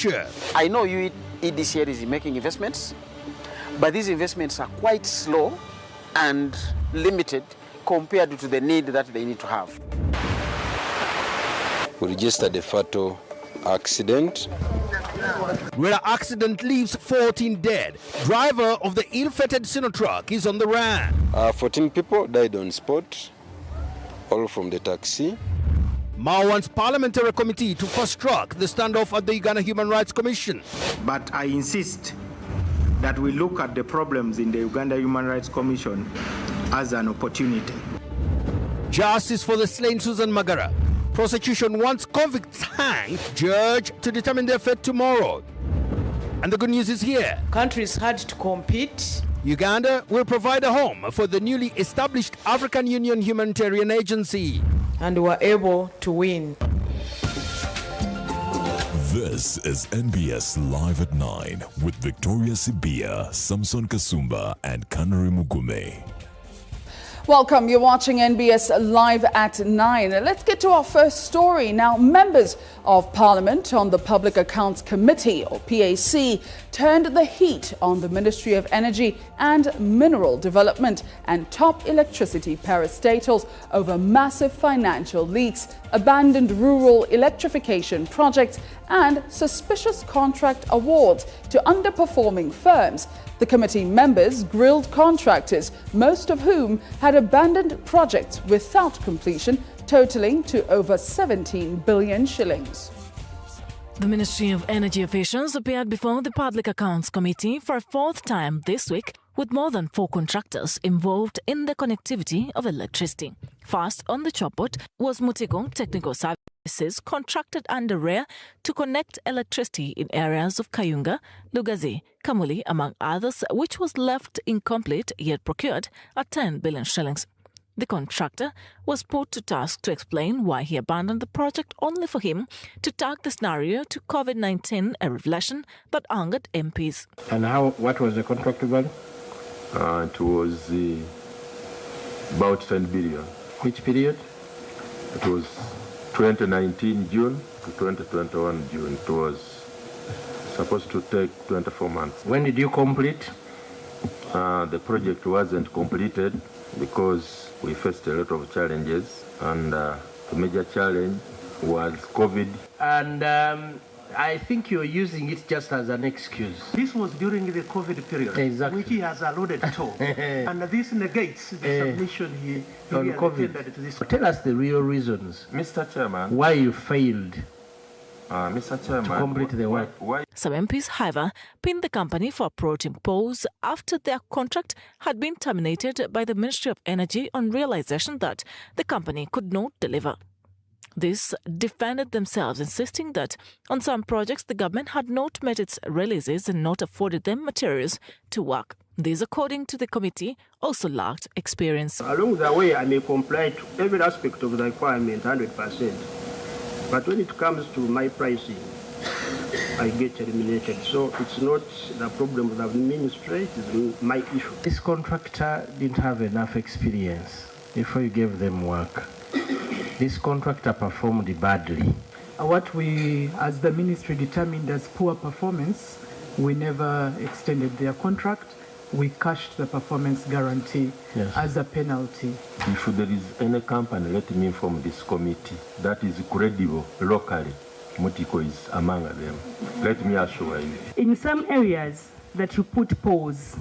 I know EDCR is making investments, but these investments are quite slow and limited compared to the need that they need to have. We registered a fatal accident. Where an accident leaves 14 dead. Driver of the ill-fated Sinotruck is on the run. 14 people died on spot, all from the taxi. Mao wants parliamentary committee to fast-track the standoff at the Uganda Human Rights Commission. But I insist that we look at the problems in the Uganda Human Rights Commission as an opportunity. Justice for the slain Susan Magara. Prosecution wants convicts hanged, judge to determine their fate tomorrow. And the good news is here. Countries had to compete. Uganda will provide a home for the newly established African Union Humanitarian Agency. And were able to win. This is NBS Live at 9 with Victoria Sibia, Samson Kasumba, and Kanari Mugume. Welcome. You're watching NBS Live at 9. Let's get to our first story. Now, members of Parliament on the Public Accounts Committee, or PAC, turned the heat on the Ministry of Energy and Mineral Development and top electricity parastatals over massive financial leaks, abandoned rural electrification projects, and suspicious contract awards to underperforming firms. The committee members grilled contractors, most of whom had abandoned projects without completion, totaling to over 17 billion shillings. The Ministry of Energy officials appeared before the Public Accounts Committee for a fourth time this week, with more than 4 contractors involved in the connectivity of electricity. First on the chopboard was Mutigo Technical Services, contracted under RARE to connect electricity in areas of Kayunga, Lugazi, Kamuli, among others, which was left incomplete yet procured at 10 billion shillings. The contractor was put to task to explain why he abandoned the project, only for him to tag the scenario to COVID-19, a revelation that angered MPs. And what was the contract value? It was about 10 billion. Which period? It was 2019 June to 2021 June. It was supposed to take 24 months. When did you complete? The project wasn't completed because we faced a lot of challenges, and the major challenge was COVID. And I think you're using it just as an excuse. This was during the COVID period, exactly, which he has alluded to. And this negates the submission he on COVID. To this. Tell us the real reasons, Mr. Chairman, why you failed Mr. Chairman, to complete the work. Some MPs, however, pinned the company for a pro-tem pause after their contract had been terminated by the Ministry of Energy on realization that the company could not deliver. This defended themselves, insisting that on some projects the government had not met its releases and not afforded them materials to work. These, according to the committee, also lacked experience. Along the way, I may comply to every aspect of the requirement 100%. But when it comes to my pricing, I get eliminated. So it's not the problem of the ministry, it's my issue. This contractor didn't have enough experience before you gave them work. This contractor performed badly. What we, as the ministry, determined as poor performance, we never extended their contract. We cashed the performance guarantee as a penalty. If there is any company, let me inform this committee, that is credible locally, Mutiko is among them. Let me assure you. In some areas that you put pause,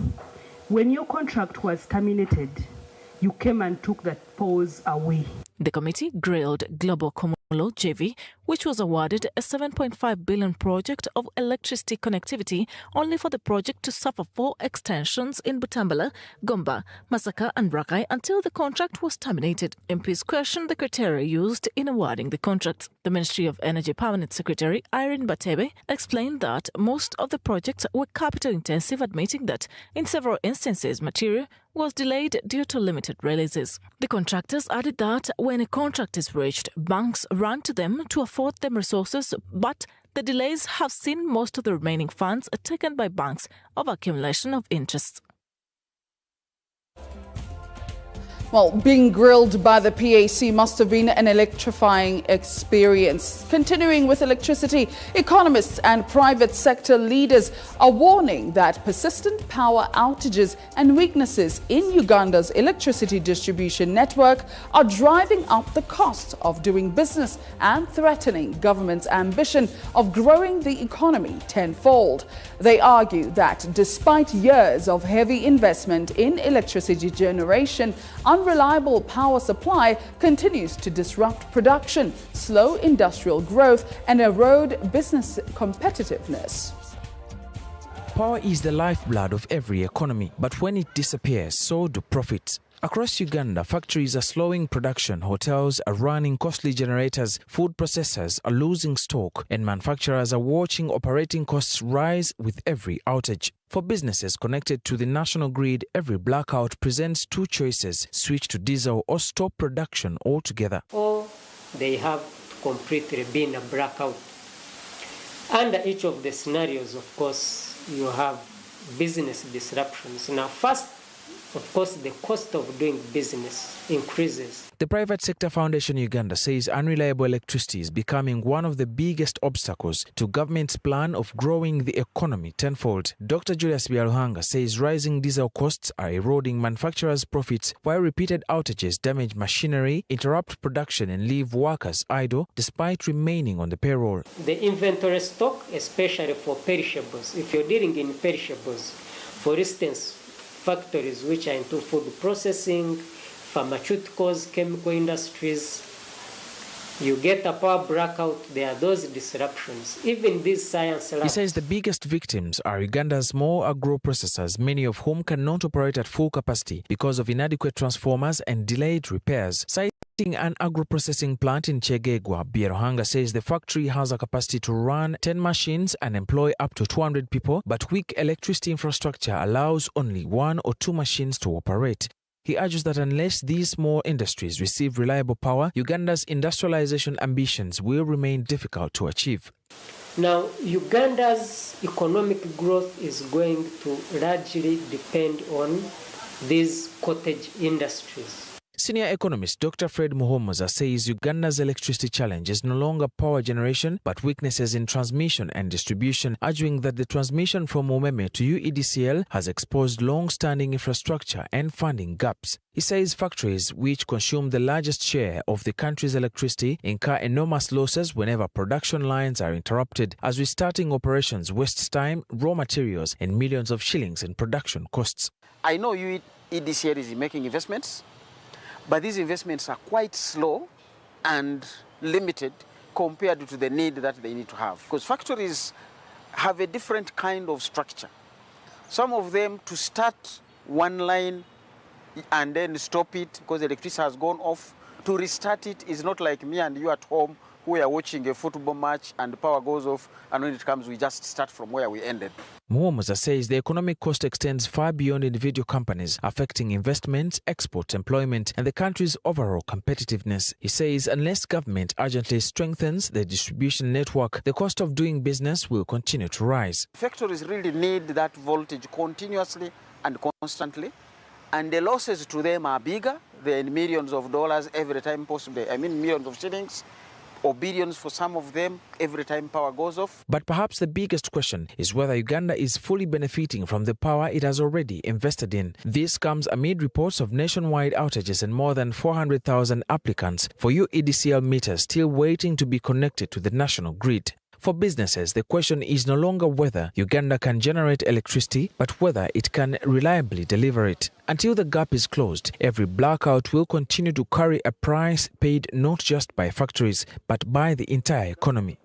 when your contract was terminated, you came and took that pause away. The committee grilled Global Comolo JV, which was awarded a 7.5 billion project of electricity connectivity, only for the project to suffer 4 extensions in Butambala, Gomba, Masaka and Rakai until the contract was terminated. MPs questioned the criteria used in awarding the contracts. The Ministry of Energy Permanent Secretary Irene Batebe explained that most of the projects were capital intensive, admitting that in several instances material was delayed due to limited releases. The contractors added that when a contract is reached, banks run to them to afford them resources, but the delays have seen most of the remaining funds taken by banks of accumulation of interests. Well, being grilled by the PAC must have been an electrifying experience. Continuing with electricity, economists and private sector leaders are warning that persistent power outages and weaknesses in Uganda's electricity distribution network are driving up the cost of doing business and threatening government's ambition of growing the economy tenfold. They argue that despite years of heavy investment in electricity generation, unreliable power supply continues to disrupt production, slow industrial growth, and erode business competitiveness. Power is the lifeblood of every economy, but when it disappears, so do profits. Across Uganda, factories are slowing production, hotels are running costly generators, food processors are losing stock, and manufacturers are watching operating costs rise with every outage. For businesses connected to the national grid, every blackout presents two choices: switch to diesel or stop production altogether. Or they have to completely be in a blackout. Under each of the scenarios, of course, you have business disruptions. Now, first, of course, the cost of doing business increases. The Private Sector Foundation Uganda says unreliable electricity is becoming one of the biggest obstacles to government's plan of growing the economy tenfold. Dr. Julius Byaruhanga says rising diesel costs are eroding manufacturers' profits, while repeated outages damage machinery, interrupt production and leave workers idle despite remaining on the payroll. The inventory stock, especially for perishables, if you're dealing in perishables, for instance, factories which are into food processing, pharmaceuticals, chemical industries, you get a power blackout, there are those disruptions. Even these science labs. He says the biggest victims are Uganda's small agro-processors, many of whom cannot operate at full capacity because of inadequate transformers and delayed repairs. Citing an agro-processing plant in Chegegwa, Byaruhanga says the factory has a capacity to run 10 machines and employ up to 200 people, but weak electricity infrastructure allows only 1 or 2 machines to operate. He urges that unless these small industries receive reliable power, Uganda's industrialization ambitions will remain difficult to achieve. Now, Uganda's economic growth is going to largely depend on these cottage industries. Senior economist Dr. Fred Muhomoza says Uganda's electricity challenge is no longer power generation but weaknesses in transmission and distribution, arguing that the transmission from Umeme to UEDCL has exposed long-standing infrastructure and funding gaps. He says factories, which consume the largest share of the country's electricity, incur enormous losses whenever production lines are interrupted, as restarting operations wastes time, raw materials, and millions of shillings in production costs. I know UEDCL is making investments, but these investments are quite slow and limited compared to the need that they need to have. Because factories have a different kind of structure. Some of them, to start one line and then stop it because the electricity has gone off, to restart it is not like me and you at home who are watching a football match and the power goes off, and when it comes we just start from where we ended. Muhomoza says the economic cost extends far beyond individual companies, affecting investments, exports, employment, and the country's overall competitiveness. He says unless government urgently strengthens the distribution network, the cost of doing business will continue to rise. Factories really need that voltage continuously and constantly, and the losses to them are bigger. They're in millions of dollars every time possible. I mean millions of shillings, or billions for some of them every time power goes off. But perhaps the biggest question is whether Uganda is fully benefiting from the power it has already invested in. This comes amid reports of nationwide outages and more than 400,000 applicants for UEDCL meters still waiting to be connected to the national grid. For businesses, the question is no longer whether Uganda can generate electricity, but whether it can reliably deliver it. Until the gap is closed, every blackout will continue to carry a price paid not just by factories, but by the entire economy.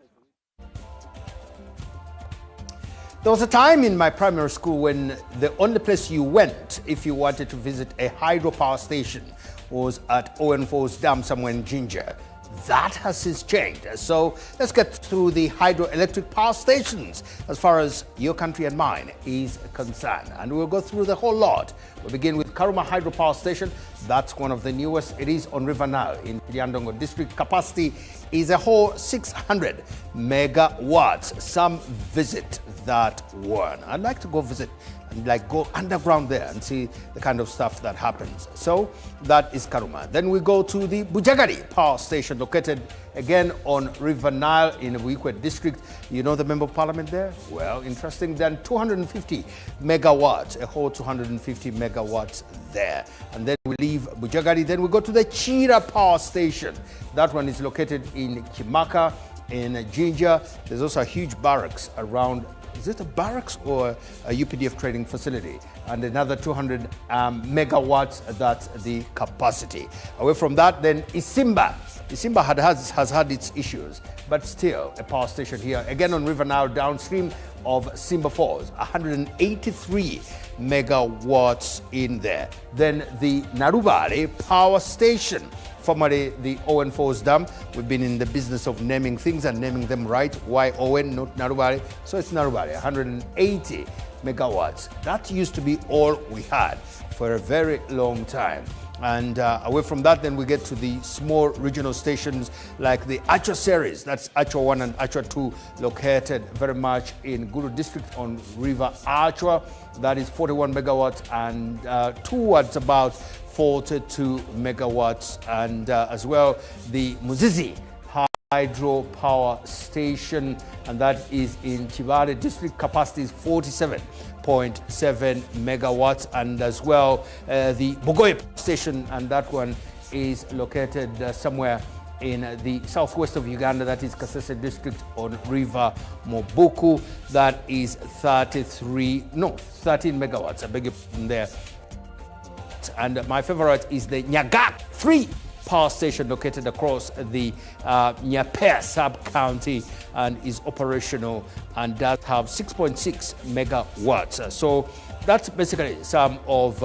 There was a time in my primary school when the only place you went if you wanted to visit a hydropower station was at Owenfo's Dam somewhere in Ginger. That has since changed. So let's get through the hydroelectric power stations as far as your country and mine is concerned. And we'll go through the whole lot. We'll begin with Karuma Hydropower Station. That's one of the newest. It is on River Nile in Kiryandongo District. Capacity is a whole 600 megawatts. Some visit that one. I'd like to go visit and like go underground there and see the kind of stuff that happens. So that is Karuma. Then we go to the Bujagari power station located again on River Nile in Wikwe district. You know the member of parliament there? Well, interesting. Then 250 megawatts, a whole 250 megawatts there. And then we leave Bujagari. Then we go to the Chira power station. That one is located in Kimaka in Jinja. There's also a huge barracks around. Is it a barracks or a UPDF training facility? And another 200 megawatts, that's the capacity. Away from that, then Isimba. Isimba has had its issues, but still a power station here. Again on River Nile, downstream of Simba Falls, 183 megawatts in there. Then the Narubare power station, formerly the Owen Falls Dam. We've been in the business of naming things and naming them right. Why Owen, not Narubare? So it's Narubare, 180 megawatts. That used to be all we had for a very long time. And away from that, then we get to the small regional stations like the Achwa series. That's Achwa 1 and Achwa 2, located very much in Guru district on River Achwa. That is 41 megawatts, and towards about 42 megawatts. And as well, the Muzizi hydro power station, and that is in Chivale district. Capacity is 47.7 megawatts. And as well, the Bogoye station, and that one is located somewhere in the southwest of Uganda. That is Kasese district on River Mobuku. That is 13 megawatts. I beg your pardon there. And my favorite is the Nyagak 3 power station located across the Nyapea sub-county and is operational and does have 6.6 megawatts. So that's basically some of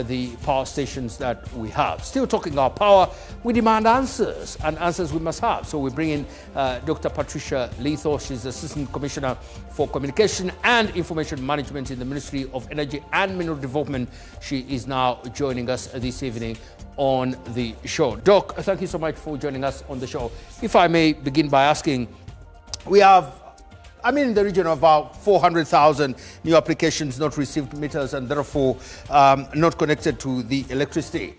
the power stations that we have. Still talking about power, we demand answers, and answers we must have. So we bring in Dr. Patricia Letho. She's Assistant Commissioner for Communication and Information Management in the Ministry of Energy and Mineral Development. She is now joining us this evening on the show. Doc, thank you so much for joining us on the show. If I may begin by asking, we have, in the region of about 400,000 new applications not received meters and therefore not connected to the electricity.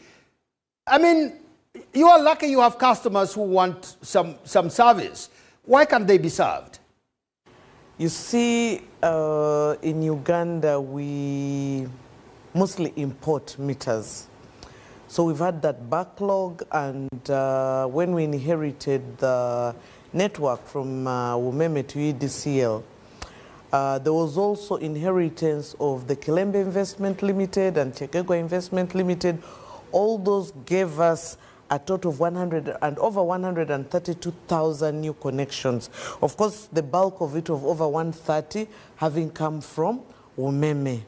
You are lucky you have customers who want some service. Why can't they be served? You see, in Uganda, we mostly import meters. So we've had that backlog, and when we inherited the network from Umeme to EDCL, there was also inheritance of the Kilembe Investment Limited and Chekegwa Investment Limited. All those gave us a total of over 132,000 new connections. Of course, the bulk of it, of over 130, having come from Umeme.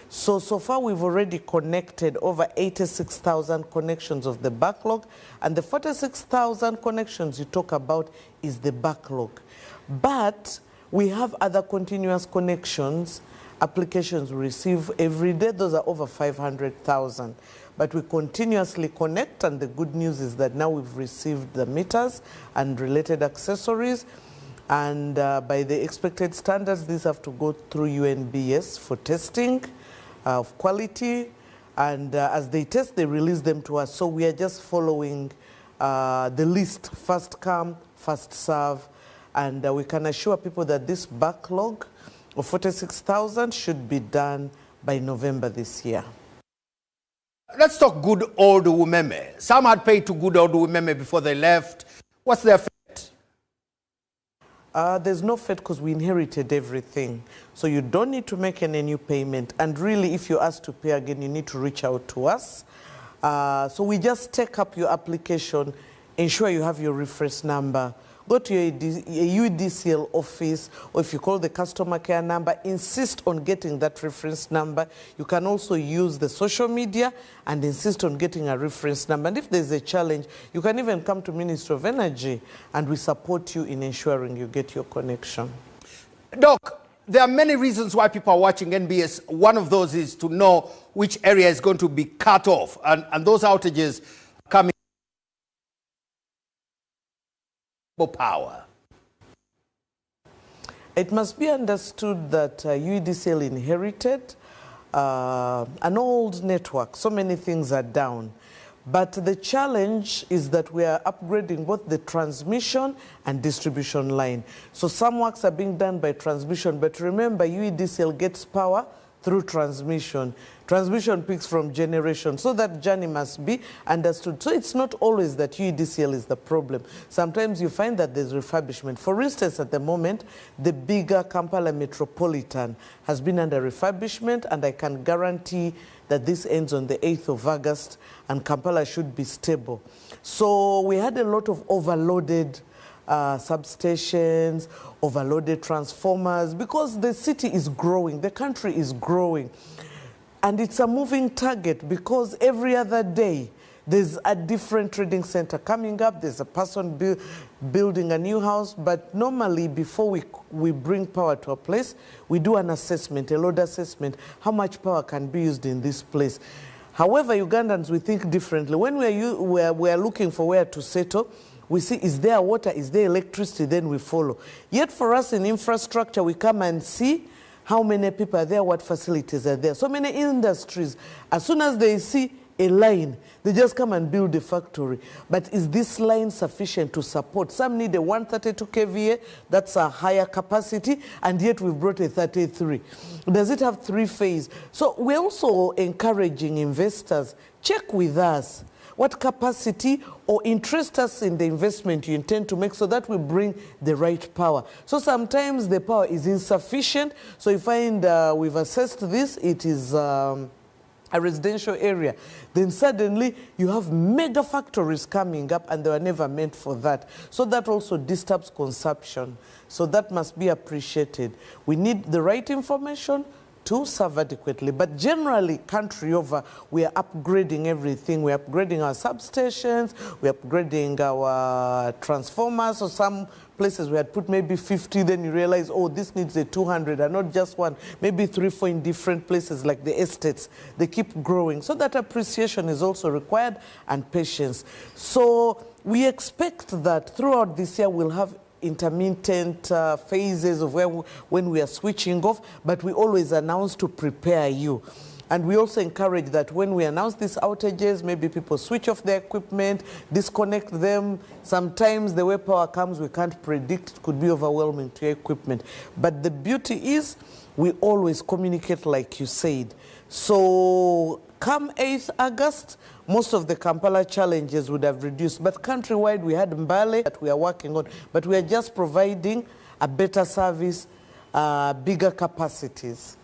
So far we've already connected over 86,000 connections of the backlog, and the 46,000 connections you talk about is the backlog. But we have other continuous connections, applications we receive every day. Those are over 500,000. But we continuously connect, and the good news is that now we've received the meters and related accessories. And by the expected standards, these have to go through UNBS for testing of quality, and as they test, they release them to us. So we are just following the list, first come, first serve, and we can assure people that this backlog of 46,000 should be done by November this year. Let's talk good old Umeme. Some had paid to good old Umeme before they left. What's their fate? There's no fate because we inherited everything. So you don't need to make any new payment. And really, if you're asked to pay again, you need to reach out to us. So we just take up your application, ensure you have your reference number. Go to your UDCL office, or if you call the customer care number, insist on getting that reference number. You can also use the social media and insist on getting a reference number. And if there's a challenge, you can even come to Ministry of Energy, and we support you in ensuring you get your connection. Doc, there are many reasons why people are watching NBS. One of those is to know which area is going to be cut off, and those outages coming. Power. It must be understood that UDCL inherited an old network. So many things are down. But the challenge is that we are upgrading both the transmission and distribution line. So some works are being done by transmission, but remember, UEDCL gets power through transmission. Transmission picks from generation, so that journey must be understood. So it's not always that UEDCL is the problem. Sometimes you find that there's refurbishment. For instance, at the moment, the bigger Kampala Metropolitan has been under refurbishment, and I can guarantee that this ends on the 8th of August, and Kampala should be stable. So we had a lot of overloaded substations, overloaded transformers, because the city is growing, the country is growing. And it's a moving target, because every other day there's a different trading center coming up, there's a person building a new house, but normally before we bring power to a place, we do an assessment, a load assessment, how much power can be used in this place. However, Ugandans, we think differently. When we are looking for where to settle, we see, is there water, is there electricity, then we follow. Yet for us in infrastructure, we come and see how many people are there, what facilities are there. So many industries, as soon as they see a line, they just come and build a factory. But is this line sufficient to support? Some need a 132 kVA, that's a higher capacity, and yet we've brought a 33. Does it have 3-phase? So we're also encouraging investors, check with us what capacity, or interest us in the investment you intend to make, so that we bring the right power. So sometimes the power is insufficient, so you find we've assessed this, it is a residential area. Then suddenly you have mega factories coming up, and they were never meant for that. So that also disturbs consumption. So that must be appreciated. We need the right information to serve adequately. But generally, country over, we are upgrading everything. We're upgrading our substations, we're upgrading our transformers. So some places we had put maybe 50, then you realize, oh, this needs a 200, and not just one, maybe 3, 4 in different places like the estates. They keep growing. So that appreciation is also required, and patience. So we expect that throughout this year we'll have intermittent phases of when we are switching off, but we always announce to prepare you. And we also encourage that when we announce these outages, maybe people switch off their equipment, disconnect them. Sometimes the way power comes, we can't predict. It could be overwhelming to your equipment. But the beauty is we always communicate like you said. So come 8th August, most of the Kampala challenges would have reduced. But countrywide, we had Mbale that we are working on. But we are just providing a better service, bigger capacities.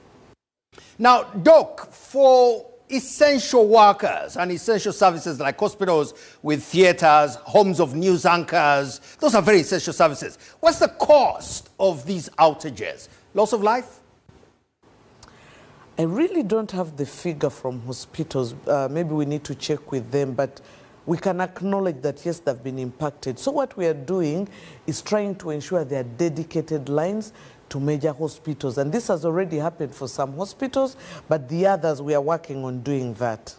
Now, Doc, for essential workers and essential services like hospitals with theaters, homes of news anchors, those are very essential services. What's the cost of these outages? Loss of life? I really don't have the figure from hospitals. Maybe we need to check with them, but we can acknowledge that, yes, they've been impacted. So what we are doing is trying to ensure there are dedicated lines to major hospitals. And this has already happened for some hospitals, but the others, we are working on doing that.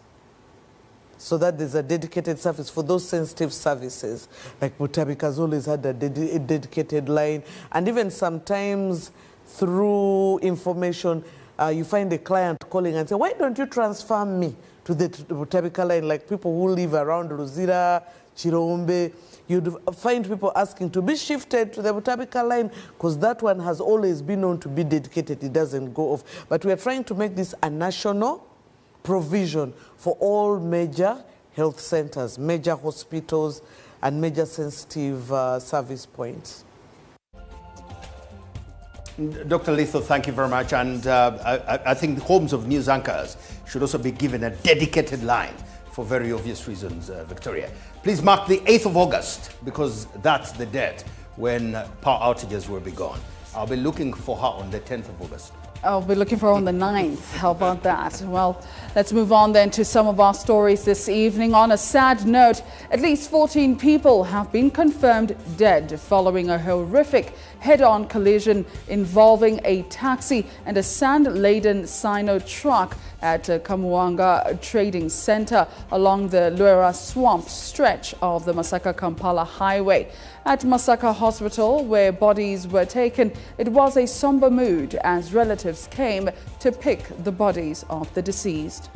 So that there's a dedicated service for those sensitive services. Like Mutabik has always had a dedicated line. And even sometimes through information, you find a client calling and say, why don't you transfer me to the Mutabika line? Like people who live around Luzira, Chirombe, you'd find people asking to be shifted to the Mutabika line, because that one has always been known to be dedicated. It doesn't go off. But we are trying to make this a national provision for all major health centers, major hospitals, and major sensitive service points. Dr. Litho, thank you very much. And I think the homes of news anchors should also be given a dedicated line for very obvious reasons, Victoria. Please mark the 8th of August, because that's the date when power outages will be gone. I'll be looking for her on the 10th of August. I'll be looking for her on the 9th. How about that? Well, let's move on then to some of our stories this evening. On a sad note, at least 14 people have been confirmed dead following a horrific head-on collision involving a taxi and a sand-laden Sino truck at Kamuanga Trading Center along the Luera Swamp stretch of the Masaka-Kampala Highway. At Masaka Hospital, where bodies were taken, it was a somber mood as relatives workers came to pick the bodies of the deceased.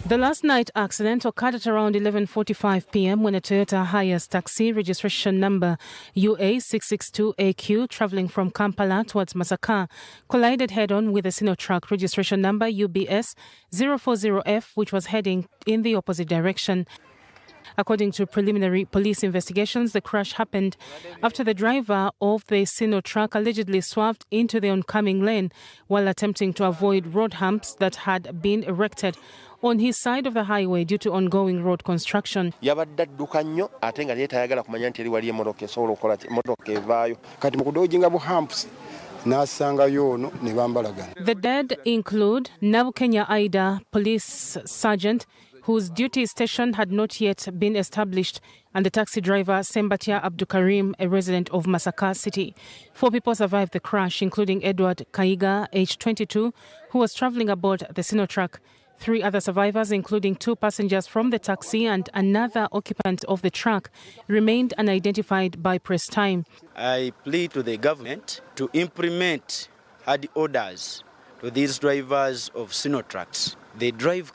The last night accident occurred at around 11:45 p.m. when a Toyota Hiace taxi registration number UA662AQ traveling from Kampala towards Masaka collided head-on with a Sinotruk registration number UBS 040F, which was heading in the opposite direction. According to preliminary police investigations, the crash happened after the driver of the Sinotruk allegedly swerved into the oncoming lane while attempting to avoid road humps that had been erected on his side of the highway due to ongoing road construction. The dead include Nabukenya Aida, police sergeant, whose duty station had not yet been established, and the taxi driver Sembatia Abdukarim, a resident of Masaka City. 4 people survived the crash, including Edward Kaiga, aged 22, who was traveling aboard the Sinotruk. 3 other survivors, including 2 passengers from the taxi and another occupant of the truck, remained unidentified by press time. I plead to the government to implement hard orders to these drivers of Sinotrucks. They drive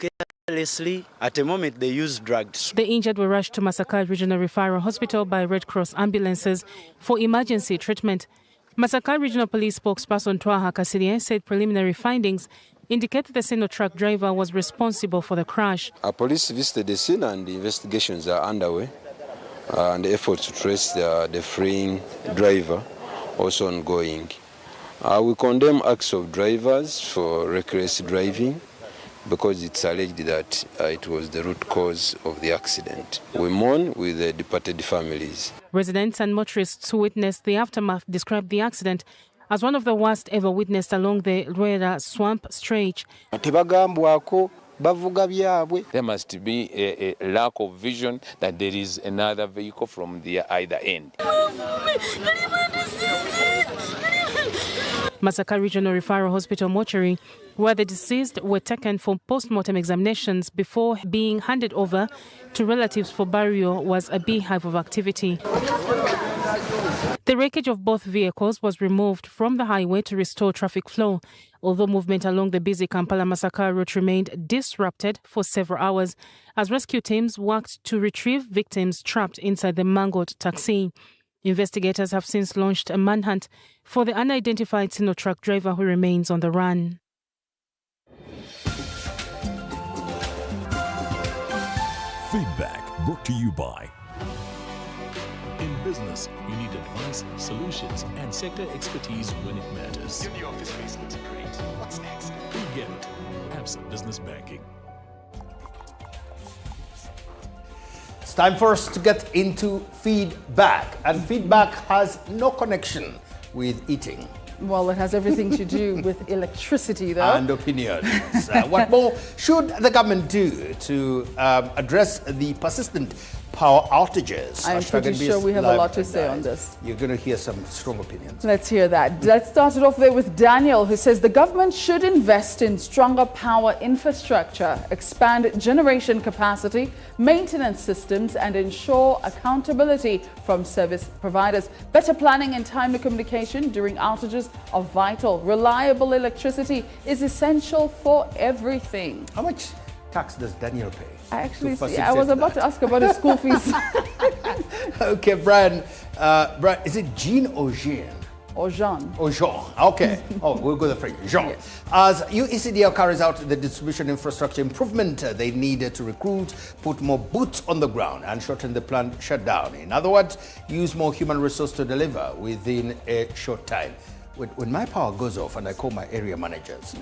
carelessly. At the moment, they use drugs. The injured were rushed to Masaka Regional Referral Hospital by Red Cross ambulances for emergency treatment. Masaka Regional Police spokesperson Twaha Kasirie said preliminary findings indicate that the Sinotruck driver was responsible for the crash. Police visited the scene and the investigations are underway, and the efforts to trace the fleeing driver also ongoing. We condemn acts of drivers for reckless driving because it's alleged that it was the root cause of the accident. We mourn with the departed families. Residents and motorists who witnessed the aftermath described the accident as one of the worst ever witnessed along the Rueda Swamp Stretch. There must be a lack of vision that there is another vehicle from the either end. Masaka Regional Referral Hospital mortuary, where the deceased were taken for post-mortem examinations before being handed over to relatives for burial, was a beehive of activity. The wreckage of both vehicles was removed from the highway to restore traffic flow, although movement along the busy Kampala-Masaka route remained disrupted for several hours as rescue teams worked to retrieve victims trapped inside the mangled taxi. Investigators have since launched a manhunt for the unidentified Sinotruk driver who remains on the run. Feedback brought to you by. In business, you need advice, solutions, and sector expertise when it matters. Your new office space looks great. What's next? We get it. Absa Business Banking. It's time for us to get into feedback, and feedback has no connection with eating. Well, it has everything to do with electricity, though. And opinions. What more should the government do to address the persistent power outages? I'm pretty sure we have a lot to say on this. You're going to hear some strong opinions. Let's hear that. Let's start it off there with Daniel, who says the government should invest in stronger power infrastructure, expand generation capacity, maintenance systems, and ensure accountability from service providers. Better planning and timely communication during outages are vital. Reliable electricity is essential for everything. How much tax does Daniel pay? I was about to ask about his school fees. Okay, Brian. Brian, is it Jean or Jean? Or Jean. Or Jean. Okay. Oh, we'll go the French. Jean. Yes. As UECDL carries out the distribution infrastructure improvement, they need to recruit, put more boots on the ground, and shorten the planned shutdown. In other words, use more human resource to deliver within a short time. When my power goes off and I call my area managers,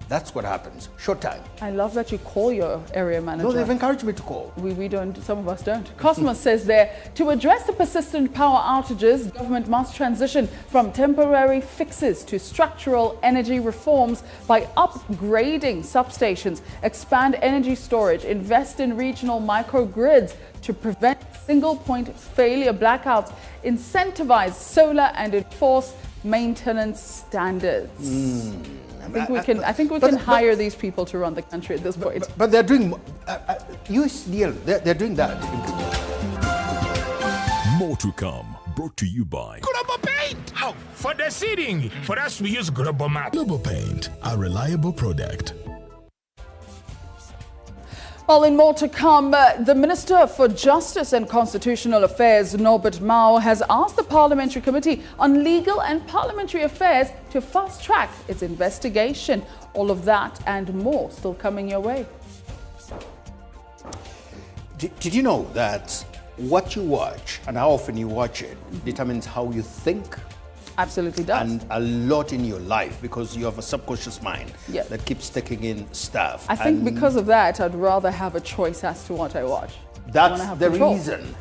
that's what happens. Short time. I love that you call your area manager. No, they've encouraged me to call. We don't, some of us don't. Cosmos says there, to address the persistent power outages, government must transition from temporary fixes to structural energy reforms by upgrading substations, expand energy storage, invest in regional microgrids to prevent single point failure blackouts, incentivize solar, and enforce maintenance standards. I think we can hire these people to run the country at this point. But they're doing USDL. They're doing that. More to come. Brought to you by Paint. How? For the seating. For us, we use Global Mat. Global Paint, a reliable product. Well, in more to come, the Minister for Justice and Constitutional Affairs, Norbert Mao, has asked the Parliamentary Committee on Legal and Parliamentary Affairs to fast-track its investigation. All of that and more still coming your way. Did you know that what you watch and how often you watch it determines how you think? Absolutely does. And a lot in your life, because you have a subconscious mind Yeah. that keeps taking in stuff. I think And because of that, I'd rather have a choice as to what I watch. I that's wanna have the control. reason.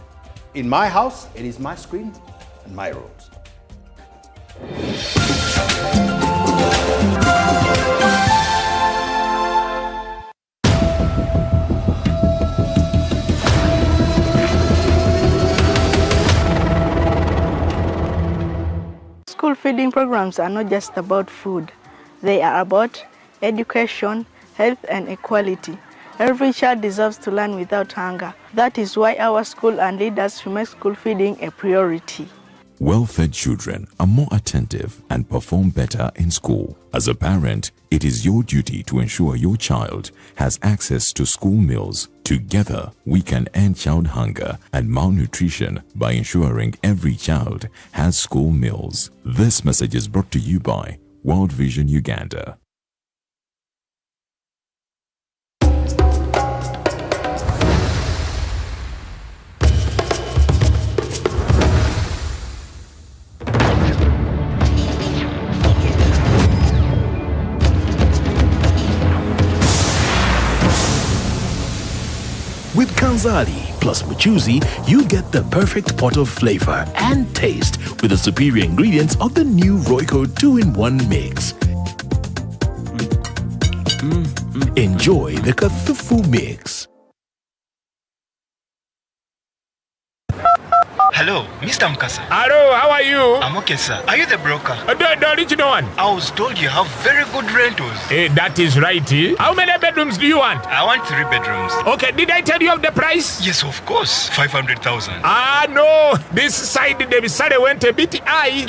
In my house, it is my screen and my rules. School feeding programs are not just about food. They are about education, health, and equality. Every child deserves to learn without hunger. That is why our school and leaders should make school feeding a priority. Well-fed children are more attentive and perform better in school. As a parent, it is your duty to ensure your child has access to school meals. Together, we can end child hunger and malnutrition by ensuring every child has school meals. This message is brought to you by World Vision Uganda. With Kanzali plus Muchuzi, you get the perfect pot of flavor and taste with the superior ingredients of the new Royco 2-in-1 mix. Enjoy the Kathufu mix. Hello, Mr. Mkasa. Hello, how are you? I'm okay, sir. Are you the broker? The original one. I was told you have very good rentals. That is right. How many bedrooms do you want? I want 3 bedrooms. Okay, did I tell you of the price? Yes, of course. 500,000. Ah, no. This side, the salary went a bit high.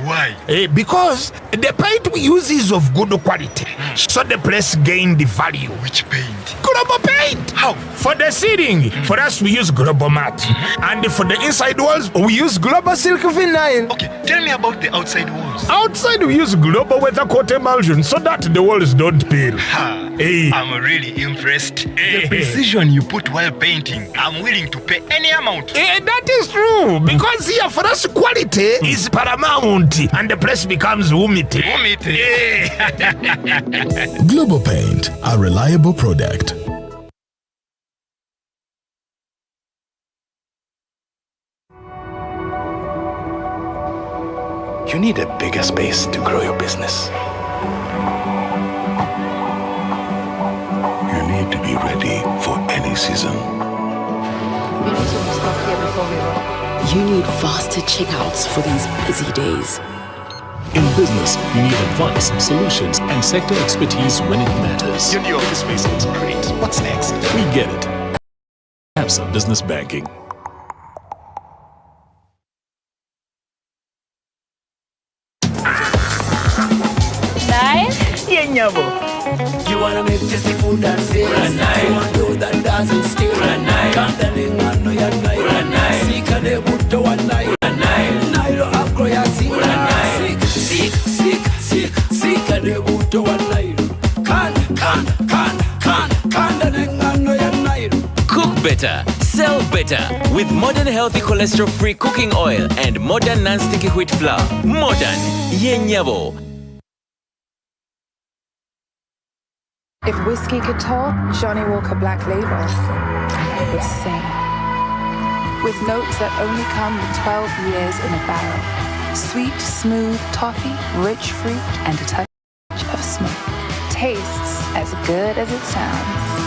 Why? Because the paint we use is of good quality. So the place gained the value. Which paint? Global Paint. How? For the ceiling, for us we use Global Mat. And for the inside walls, we use Global Silk Vinyl. Okay, tell me about the outside walls. Outside we use Global Weather Coat Emulsion so that the walls don't peel. I'm really impressed. The precision you put while painting, I'm willing to pay any amount. That is true, because here for us quality is paramount and the place becomes humidity. Global Paint, a reliable product. You need a bigger space to grow your business. You need to be ready for any season. We need to restock here before we roll. You need faster checkouts for these busy days. In business, you need advice, solutions, and sector expertise when it matters. Your new office space looks great. What's next? We get it. Absa Business Banking. You wanna make tasty food that says you want to that doesn't steal. Candaling one no ya night. Sika de buto one night. Nailo akro ya sika. Sika de buto one night. Candaling one no ya night. Cook better, sell better with modern healthy cholesterol-free cooking oil and modern non-sticky wheat flour. Modern Yenyabo. If whiskey could talk, Johnny Walker Black Label would sing. With notes that only come with 12 years in a barrel. Sweet, smooth toffee, rich fruit, and a touch of smoke. Tastes as good as it sounds.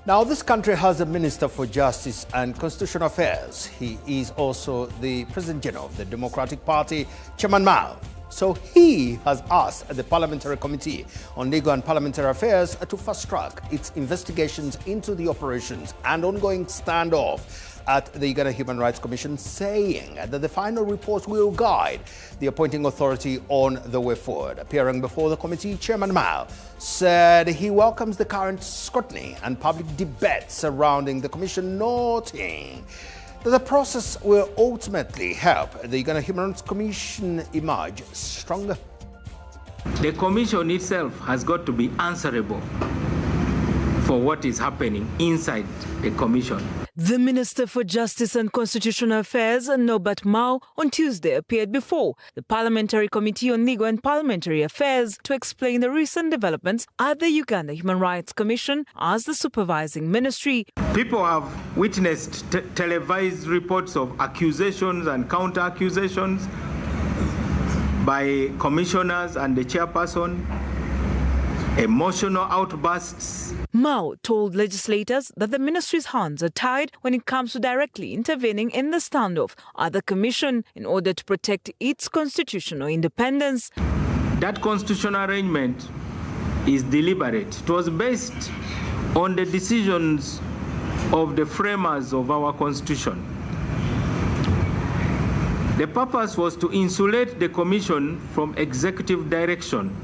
Now, this country has a Minister for Justice and Constitutional Affairs. He is also the President General of the Democratic Party, Chairman Mao. So he has asked the Parliamentary Committee on Legal and Parliamentary Affairs to fast-track its investigations into the operations and ongoing standoff at the Uganda Human Rights Commission, saying that the final report will guide the appointing authority on the way forward. Appearing before the committee, Chairman Mao said he welcomes the current scrutiny and public debate surrounding the commission, noting that the process will ultimately help the Uganda Human Rights Commission emerge stronger. The commission itself has got to be answerable for what is happening inside the commission. The Minister for Justice and Constitutional Affairs, Norbert Mao, on Tuesday appeared before the Parliamentary Committee on Legal and Parliamentary Affairs to explain the recent developments at the Uganda Human Rights Commission as the supervising ministry. People have witnessed televised reports of accusations and counter-accusations by commissioners and the chairperson, emotional outbursts. Mao told legislators that the ministry's hands are tied when it comes to directly intervening in the standoff at the commission in order to protect its constitutional independence. That constitutional arrangement is deliberate. It was based on the decisions of the framers of our constitution. The purpose was to insulate the commission from executive direction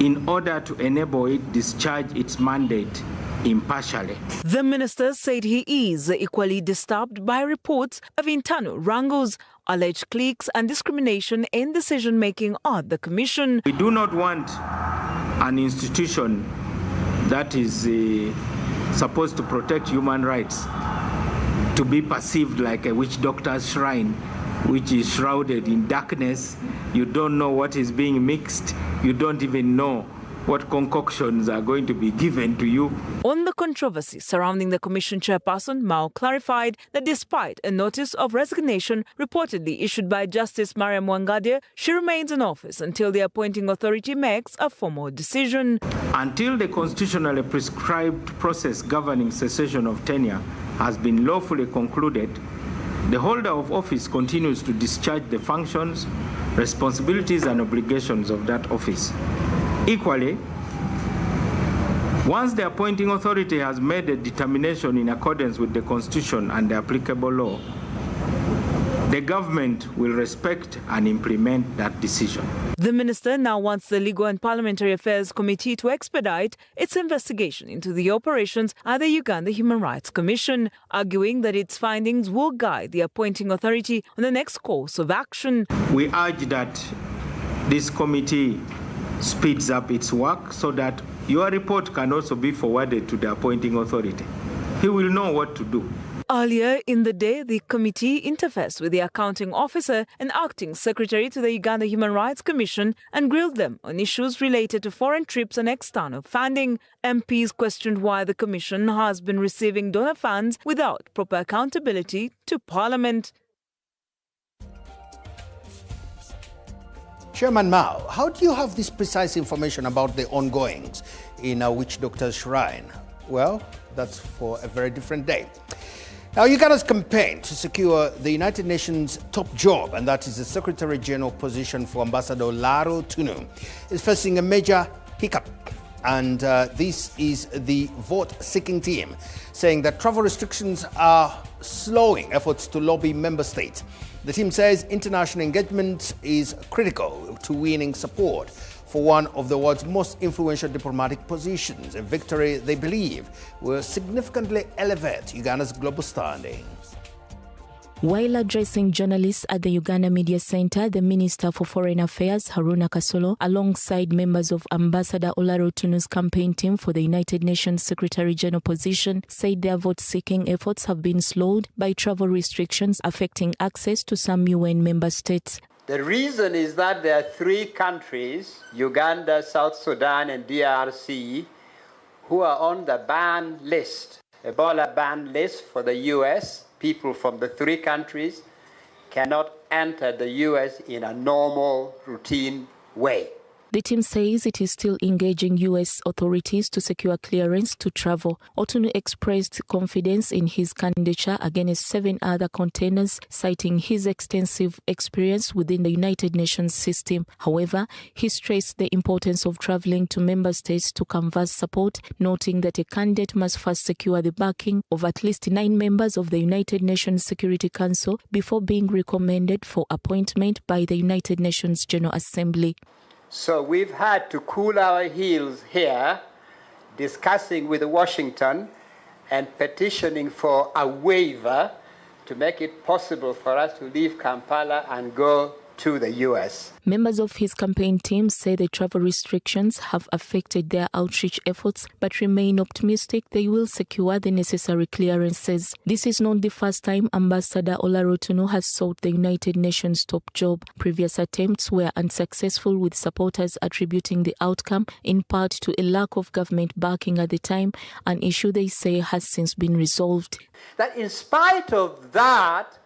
in order to enable it discharge its mandate impartially. The minister said he is equally disturbed by reports of internal wrangles, alleged cliques and discrimination in decision-making at the commission. We do not want an institution that is supposed to protect human rights to be perceived like a witch doctor's shrine, which is shrouded in darkness. You don't know what is being mixed. You don't even know what concoctions are going to be given to you. On the controversy surrounding the commission chairperson, Mao clarified that despite a notice of resignation reportedly issued by Justice Mariam Wangadia, she remains in office until the appointing authority makes a formal decision. Until the constitutionally prescribed process governing cessation of tenure has been lawfully concluded, the holder of office continues to discharge the functions, responsibilities and obligations of that office. Equally, once the appointing authority has made a determination in accordance with the Constitution and the applicable law, the government will respect and implement that decision. The minister now wants the Legal and Parliamentary Affairs Committee to expedite its investigation into the operations at the Uganda Human Rights Commission, arguing that its findings will guide the appointing authority on the next course of action. We urge that this committee speeds up its work so that your report can also be forwarded to the appointing authority. He will know what to do. Earlier in the day, the committee interfaced with the accounting officer and acting secretary to the Uganda Human Rights Commission and grilled them on issues related to foreign trips and external funding. MPs questioned why the commission has been receiving donor funds without proper accountability to Parliament. Chairman Mao, how do you have this precise information about the ongoings in a witch doctor's shrine? Well, that's for a very different day. Now, Uganda's campaign to secure the United Nations top job, and that is the Secretary General position for Ambassador Laro Tunu, is facing a major hiccup. And this is the vote-seeking team saying that travel restrictions are slowing efforts to lobby member states. The team says international engagement is critical to winning support for one of the world's most influential diplomatic positions, a victory they believe will significantly elevate Uganda's global standing. While addressing journalists at the Uganda Media Center, the Minister for Foreign Affairs, Haruna Kasolo, alongside members of Ambassador Olaro Tunu's campaign team for the United Nations Secretary General position, said their vote-seeking efforts have been slowed by travel restrictions affecting access to some UN member states. The reason is that there are 3 countries, Uganda, South Sudan, and DRC, who are on the ban list, Ebola ban list for the US. People from the 3 countries cannot enter the US in a normal, routine way. The team says it is still engaging U.S. authorities to secure clearance to travel. Otunu expressed confidence in his candidature against 7 other containers, citing his extensive experience within the United Nations system. However, he stressed the importance of traveling to member states to canvass support, noting that a candidate must first secure the backing of at least 9 members of the United Nations Security Council before being recommended for appointment by the United Nations General Assembly. So we've had to cool our heels here, discussing with Washington and petitioning for a waiver to make it possible for us to leave Kampala and go to the U.S. Members of his campaign team say the travel restrictions have affected their outreach efforts, but remain optimistic they will secure the necessary clearances. This is not the first time Ambassador Olarotunu has sought the United Nations top job. Previous attempts were unsuccessful, with supporters attributing the outcome in part to a lack of government backing at the time, an issue they say has since been resolved. That in spite of that,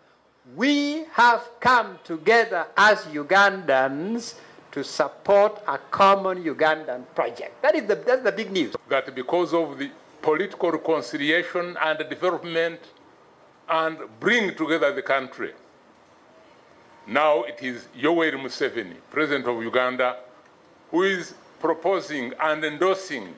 we have come together as Ugandans to support a common Ugandan project. That's the big news. That because of the political reconciliation and development and bring together the country, now it is Yoweri Museveni, President of Uganda, who is proposing and endorsing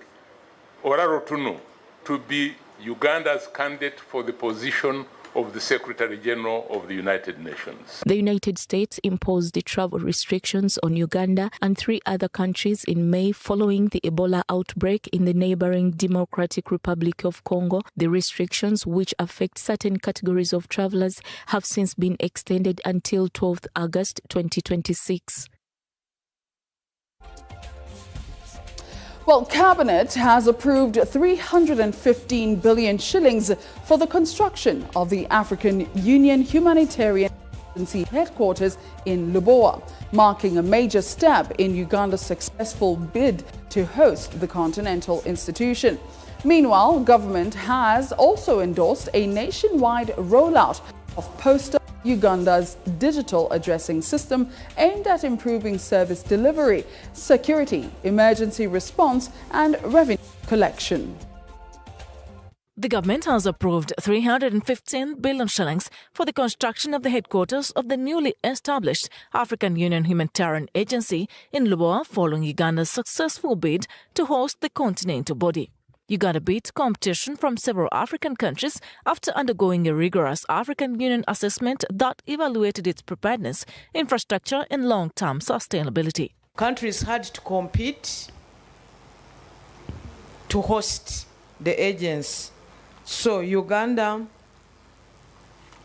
Olarotunu to be Uganda's candidate for the position of the Secretary General of the United Nations. The United States imposed the travel restrictions on Uganda and 3 other countries in May following the Ebola outbreak in the neighboring Democratic Republic of Congo. The restrictions, which affect certain categories of travelers, have since been extended until 12th August 2026. Well, Cabinet has approved 315 billion shillings for the construction of the African Union Humanitarian Agency headquarters in Lubowa, marking a major step in Uganda's successful bid to host the continental institution. Meanwhile, government has also endorsed a nationwide rollout of Postal Uganda's digital addressing system aimed at improving service delivery, security, emergency response and revenue collection. The government has approved 315 billion shillings for the construction of the headquarters of the newly established African Union Humanitarian Agency in Lubowa following Uganda's successful bid to host the continental body. Uganda beat competition from several African countries after undergoing a rigorous African Union assessment that evaluated its preparedness, infrastructure and long-term sustainability. Countries had to compete to host the agency. So Uganda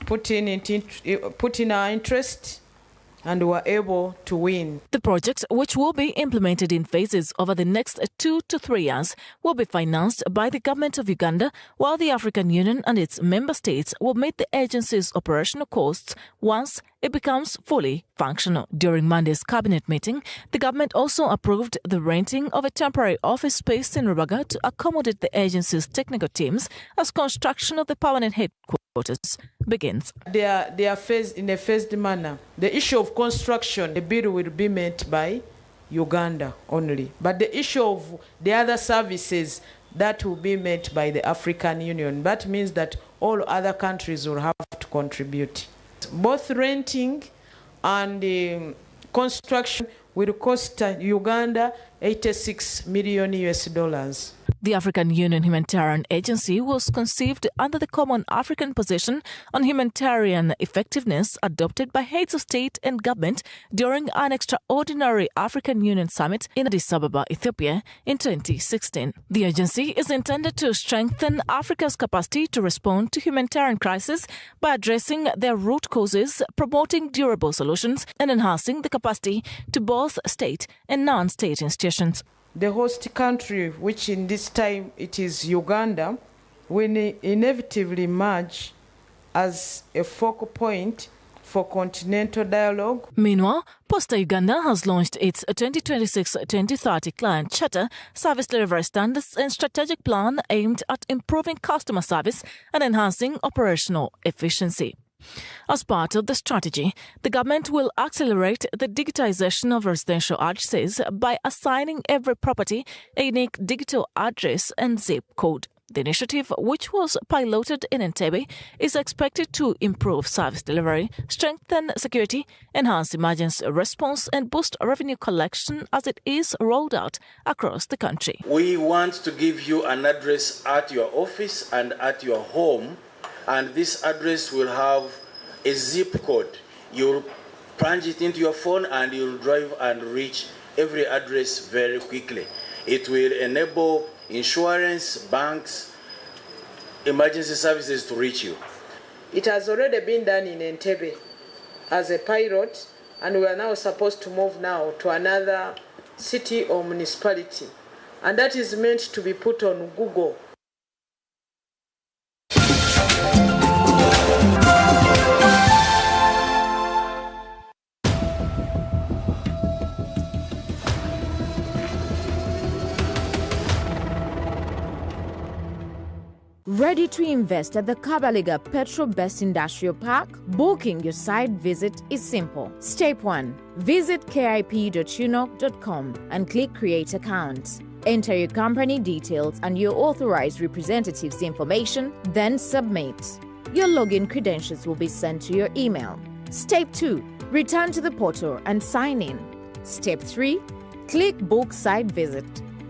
put in our interest and were able to win. The project, which will be implemented in phases over the next 2 to 3 years, will be financed by the government of Uganda, while the African Union and its member states will meet the agency's operational costs once it becomes fully functional. During Monday's cabinet meeting, the government also approved the renting of a temporary office space in Rubaga to accommodate the agency's technical teams as construction of the permanent headquarters begins. They are phased in a phased manner. The issue of construction, the bill will be met by Uganda only. But the issue of the other services, that will be met by the African Union. That means that all other countries will have to contribute. Both renting and construction will cost Uganda $86 million. The African Union Humanitarian Agency was conceived under the Common African Position on Humanitarian Effectiveness adopted by heads of state and government during an extraordinary African Union summit in Addis Ababa, Ethiopia in 2016. The agency is intended to strengthen Africa's capacity to respond to humanitarian crises by addressing their root causes, promoting durable solutions, and enhancing the capacity to both state and non-state institutions. The host country, which in this time it is Uganda, will inevitably emerge as a focal point for continental dialogue. Meanwhile, Posta Uganda has launched its 2026-2030 client charter, service delivery standards and strategic plan aimed at improving customer service and enhancing operational efficiency. As part of the strategy, the government will accelerate the digitization of residential addresses by assigning every property a unique digital address and zip code. The initiative, which was piloted in Entebbe, is expected to improve service delivery, strengthen security, enhance emergency response, and boost revenue collection as it is rolled out across the country. We want to give you an address at your office and at your home, and this address will have a zip code. You'll punch it into your phone and you'll drive and reach every address very quickly. It will enable insurance, banks, emergency services to reach you. It has already been done in Entebbe as a pilot, and we are now supposed to move now to another city or municipality, and that is meant to be put on Google. Ready to invest at the Kabaliga Petro Best Industrial Park? Booking your site visit is simple. Step 1. Visit kip.unok.com and click Create Account. Enter your company details and your authorized representative's information, then submit. Your login credentials will be sent to your email. Step 2. Return to the portal and sign in. Step 3. Click Book Site Visit.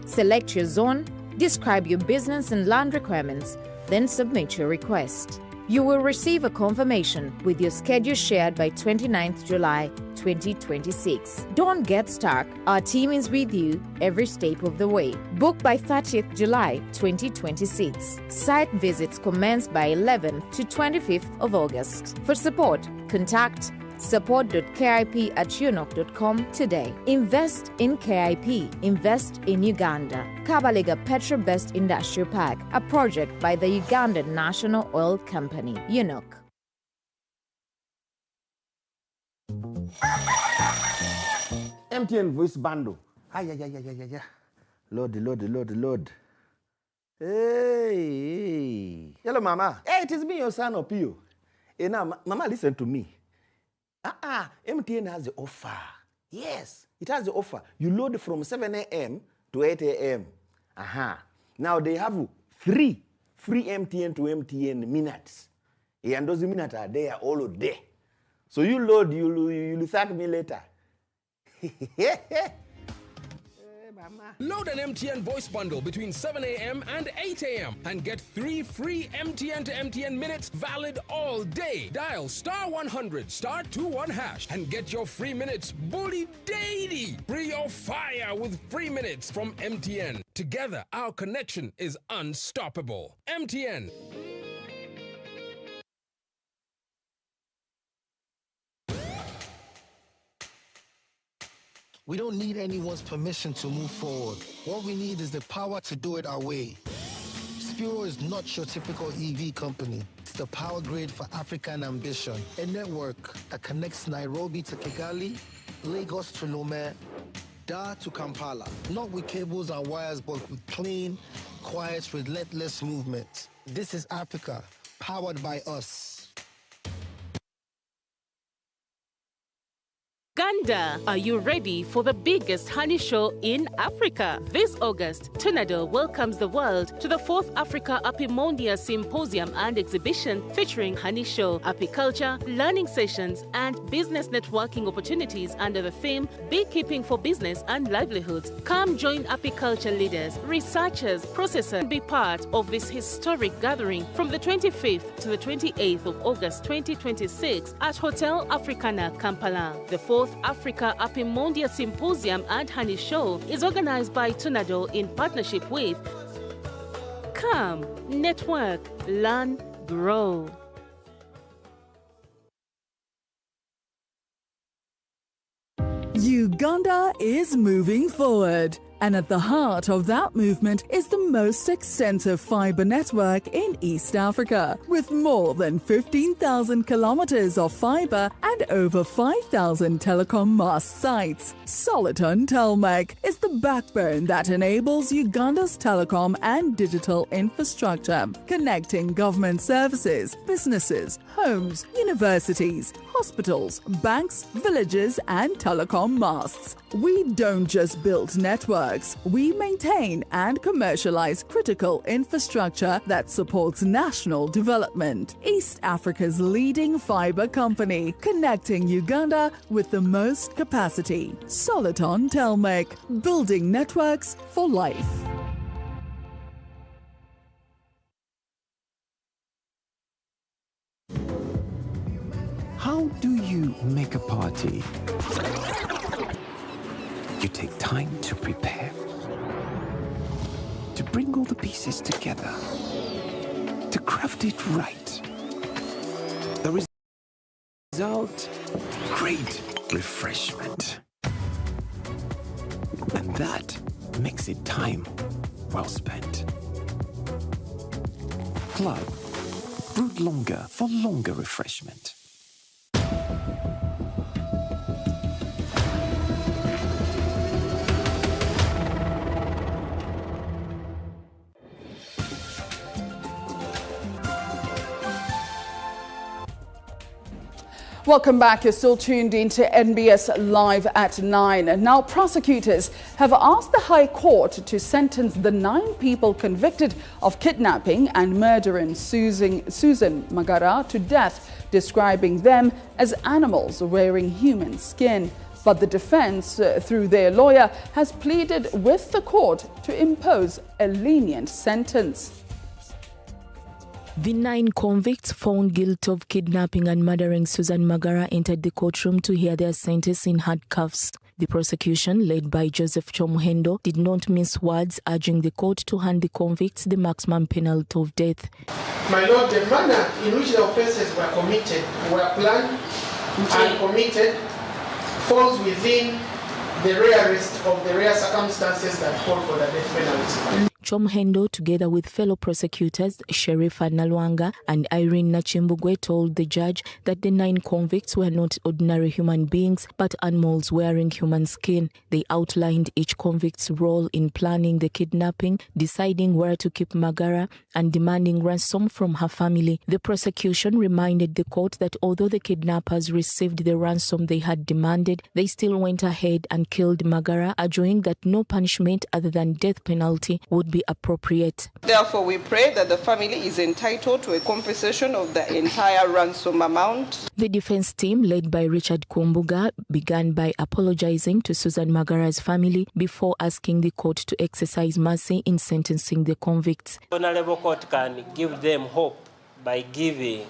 Select your zone, describe your business and land requirements, then submit your request. You will receive a confirmation with your schedule shared by 29th July 2026. Don't get stuck. Our team is with you every step of the way. Book by 30th July 2026. Site visits commence by 11th to 25th of August. For support, contact support.kip@unok.com today. Invest in KIP. Invest in Uganda. Kabaliga Petro Best Industrial Park, a project by the Ugandan National Oil Company, UNOC. MTN voice bundle. Load. Hey. Hello, Mama. Hey, it is me, your son, Opio. Hey, now, Mama, listen to me. MTN has the offer. Yes, it has the offer. You load from 7 a.m. to 8 a.m. Now they have free MTN to MTN minutes. And those minutes are there all day. So you load, you'll thank me later. Load an MTN voice bundle between 7 a.m. and 8 a.m. and get 3 free MTN to MTN minutes valid all day. Dial *100 *21 hash and get your free minutes bully daily. Free your fire with free minutes from MTN. Together, our connection is unstoppable. MTN. We don't need anyone's permission to move forward. What we need is the power to do it our way. Spiro is not your typical EV company. It's the power grid for African ambition. A network that connects Nairobi to Kigali, Lagos to Lomé, Dar to Kampala. Not with cables and wires, but with clean, quiet, relentless movement. This is Africa, powered by us. Uganda, are you ready for the biggest honey show in Africa? This August, Tunado welcomes the world to the 4th Africa Apimondia Symposium and Exhibition featuring honey show, apiculture, learning sessions, and business networking opportunities under the theme Beekeeping for Business and Livelihoods. Come join apiculture leaders, researchers, processors, and be part of this historic gathering from the 25th to the 28th of August 2026 at Hotel Africana, Kampala. The 4th Africa Apimondia Symposium and Honey Show is organized by Tunado in partnership with Come, Network, Learn, Grow. Uganda is moving forward. And at the heart of that movement is the most extensive fiber network in East Africa, with more than 15,000 kilometers of fiber and over 5,000 telecom mast sites. Soliton Telmec is the backbone that enables Uganda's telecom and digital infrastructure, connecting government services, businesses, homes, universities, hospitals, banks, villages, and telecom masts. We don't just build networks, we maintain and commercialize critical infrastructure that supports national development. East Africa's leading fiber company, connecting Uganda with the most capacity. Soliton Telmec, building networks for life. How do you make a party? You take time to prepare, to bring all the pieces together, to craft it right. The result, great refreshment. And that makes it time well spent. Club, brewed longer for longer refreshment. Welcome back. You're still tuned into NBS Live at 9. Now, prosecutors have asked the High Court to sentence the 9 people convicted of kidnapping and murdering Susan Magara to death, describing them as animals wearing human skin. But the defense, through their lawyer, has pleaded with the court to impose a lenient sentence. The 9 convicts found guilty of kidnapping and murdering Susan Magara entered the courtroom to hear their sentence in handcuffs. The prosecution, led by Joseph Chomuhendo, did not mince words, urging the court to hand the convicts the maximum penalty of death. My Lord, the manner in which the offences were committed, were planned and committed, falls within the rarest of the rare circumstances that call for the death penalty. Chomuhendo, together with fellow prosecutors Sheriff Nalwanga and Irene Nachimbugwe, told the judge that the 9 convicts were not ordinary human beings but animals wearing human skin. They outlined each convict's role in planning the kidnapping, deciding where to keep Magara, and demanding ransom from her family. The prosecution reminded the court that although the kidnappers received the ransom they had demanded, they still went ahead and killed Magara, arguing that no punishment other than death penalty would be appropriate. Therefore, we pray that the family is entitled to a compensation of the entire ransom amount. The defense team, led by Richard Kumbuga, began by apologizing to Susan Magara's family before asking the court to exercise mercy in sentencing the convicts. The Honorable Court can give them hope by giving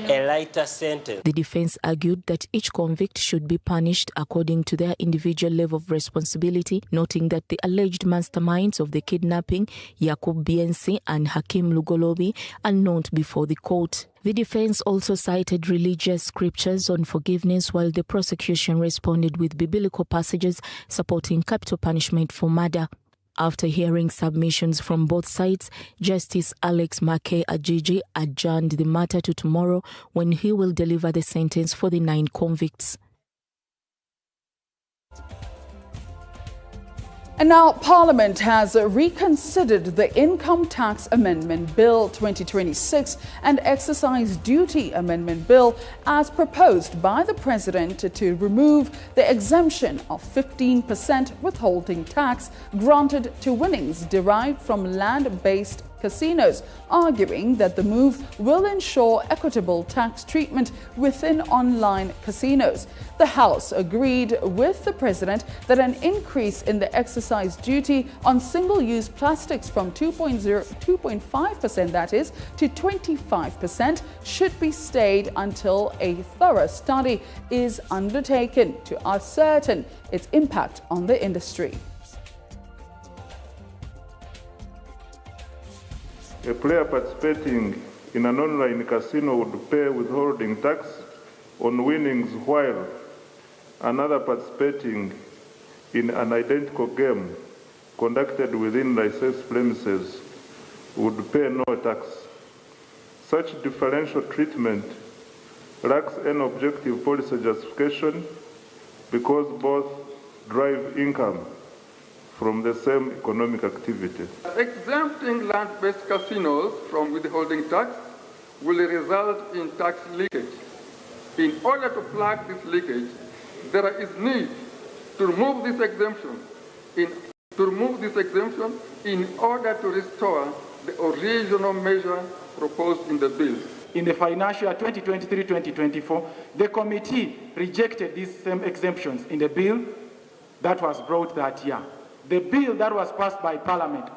a lighter sentence. The defense argued that each convict should be punished according to their individual level of responsibility, noting that the alleged masterminds of the kidnapping, Yakub Biensi and Hakim Lugolobi, are not before the court. The defense also cited religious scriptures on forgiveness, while the prosecution responded with biblical passages supporting capital punishment for murder. After hearing submissions from both sides, Justice Alex Make Ajiji adjourned the matter to tomorrow, when he will deliver the sentence for the 9 convicts. And now Parliament has reconsidered the Income Tax Amendment Bill 2026 and Exercise Duty Amendment Bill as proposed by the President to remove the exemption of 15% withholding tax granted to winnings derived from land-based casinos, arguing that the move will ensure equitable tax treatment within online casinos. The House agreed with the President that an increase in the excise duty on single-use plastics from 2.5%, that is, to 25% should be stayed until a thorough study is undertaken to ascertain its impact on the industry. A player participating in an online casino would pay withholding tax on winnings, while another participating in an identical game conducted within licensed premises would pay no tax. Such differential treatment lacks any objective policy justification because both drive income from the same economic activity. Exempting land-based casinos from withholding tax will result in tax leakage. In order to plug this leakage, there is need to remove this exemption in order to restore the original measure proposed in the bill. In the financial year 2023-2024, the committee rejected these same exemptions in the bill that was brought that year. The bill that was passed by Parliament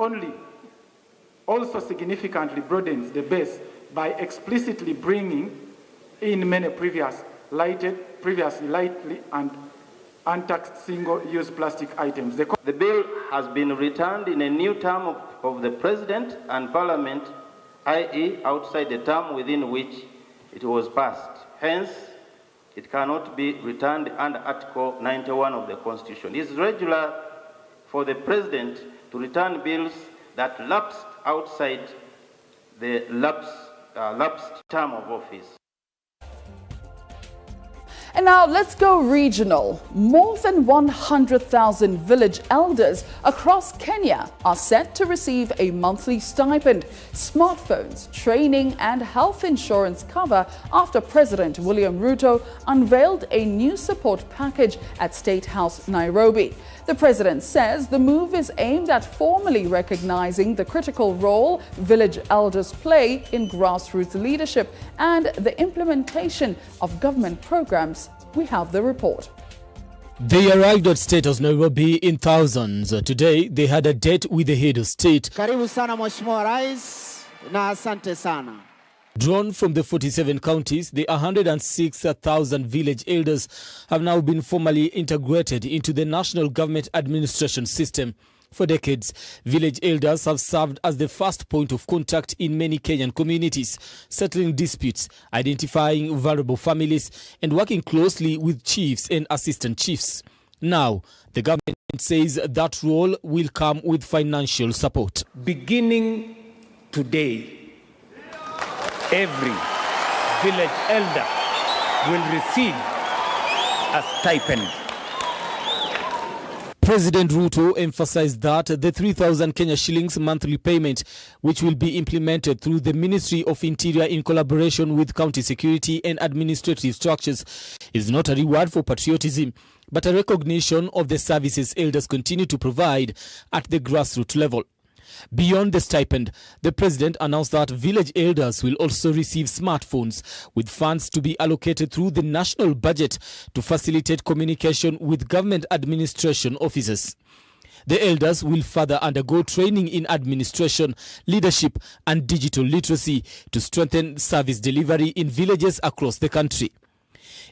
also significantly broadens the base by explicitly bringing in many previously lightly and untaxed single-use plastic items. The bill has been returned in a new term of the President and Parliament, i.e. outside the term within which it was passed. Hence, it cannot be returned under Article 91 of the Constitution. It is regular for the President to return bills that lapsed outside the lapsed term of office. And now let's go regional. More than 100,000 village elders across Kenya are set to receive a monthly stipend, smartphones, training and health insurance cover after President William Ruto unveiled a new support package at State House, Nairobi. The president says the move is aimed at formally recognizing the critical role village elders play in grassroots leadership and the implementation of government programs. We have the report. They arrived at State House Nairobi in thousands. Today, they had a date with the head of state. Karibu sana Mheshimiwa Rais na asante sana. Drawn from the 47 counties, the 106,000 village elders have now been formally integrated into the national government administration system. For decades, village elders have served as the first point of contact in many Kenyan communities, settling disputes, identifying vulnerable families, and working closely with chiefs and assistant chiefs. Now, the government says that role will come with financial support. Beginning today, every village elder will receive a stipend. President Ruto emphasized that the 3,000 Kenya shillings monthly payment, which will be implemented through the Ministry of Interior in collaboration with county security and administrative structures, is not a reward for patriotism, but a recognition of the services elders continue to provide at the grassroots level. Beyond the stipend, the president announced that village elders will also receive smartphones, with funds to be allocated through the national budget to facilitate communication with government administration officers. The elders will further undergo training in administration, leadership and digital literacy to strengthen service delivery in villages across the country.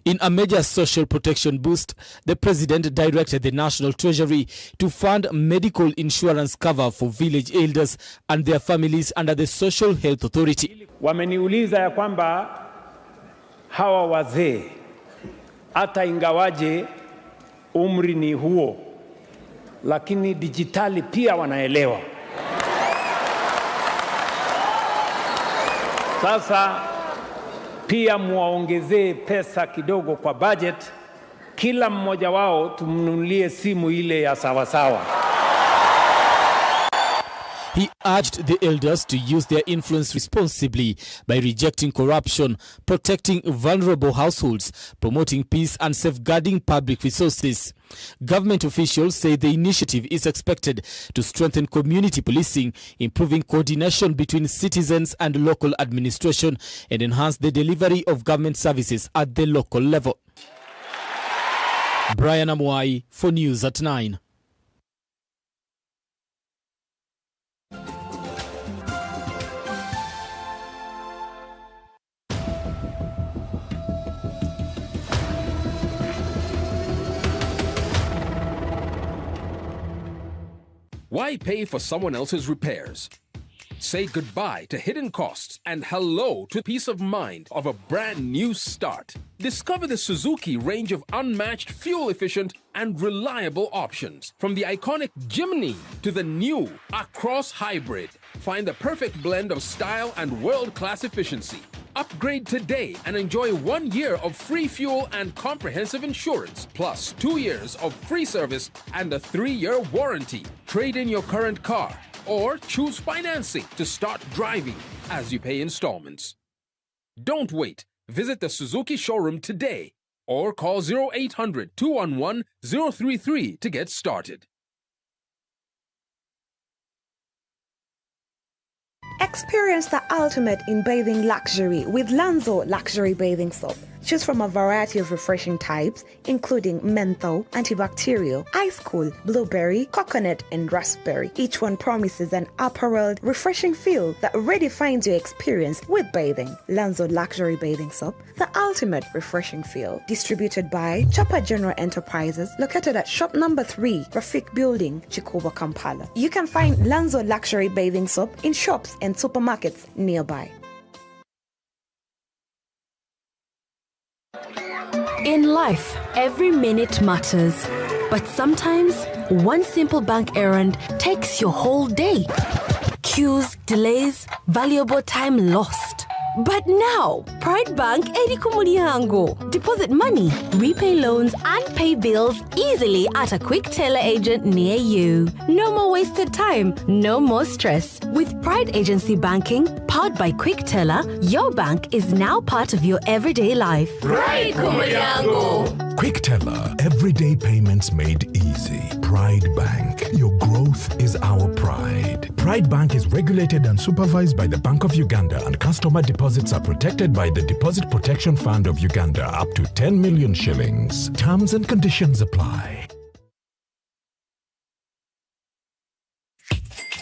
In a major social protection boost, the president directed the National Treasury to fund medical insurance cover for village elders and their families under the Social Health Authority. Wameniuliza ya kwamba hawa wazee hata ingawaje umri ni huo, lakini dijitali pia wanaelewa. Sasa pia muwaongezee pesa kidogo kwa budget, kila mmoja wao tumnunulie simu ile ya sawasawa. He urged the elders to use their influence responsibly by rejecting corruption, protecting vulnerable households, promoting peace and safeguarding public resources. Government officials say the initiative is expected to strengthen community policing, improving coordination between citizens and local administration, and enhance the delivery of government services at the local level. Brian Amwai for News at 9. Why pay for someone else's repairs? Say goodbye to hidden costs and hello to peace of mind of a brand new start. Discover the Suzuki range of unmatched, fuel-efficient and reliable options. From the iconic Jimny to the new Across Hybrid. Find the perfect blend of style and world-class efficiency. Upgrade today and enjoy 1 year of free fuel and comprehensive insurance, plus 2 years of free service and a 3-year warranty. Trade in your current car or choose financing to start driving as you pay installments. Don't wait. Visit the Suzuki showroom today or call 0800-211-033 to get started. Experience the ultimate in bathing luxury with Lanzo Luxury Bathing Soap. Choose from a variety of refreshing types, including menthol, antibacterial, ice cool, blueberry, coconut, and raspberry. Each one promises an upper-world, refreshing feel that redefines your experience with bathing. Lanzo Luxury Bathing Soap, the ultimate refreshing feel. Distributed by Chopper General Enterprises, located at shop number 3, Rafik Building, Chikoba, Kampala. You can find Lanzo Luxury Bathing Soap in shops and supermarkets nearby. In life, every minute matters. But sometimes, one simple bank errand takes your whole day. Queues, delays, valuable time lost. But now, Pride Bank Edikumuliango. Deposit money, repay loans, and pay bills easily at a quick teller agent near you. No more wasted time, no more stress. With Pride Agency Banking, powered by Quick Teller, your bank is now part of your everyday life. Pride Kumuliango. Quick Teller, everyday payments made easy. Pride Bank, your growth is our pride. Pride Bank is regulated and supervised by the Bank of Uganda, and customer deposits are protected by the Deposit Protection Fund of Uganda up to 10 million shillings. Terms and conditions apply.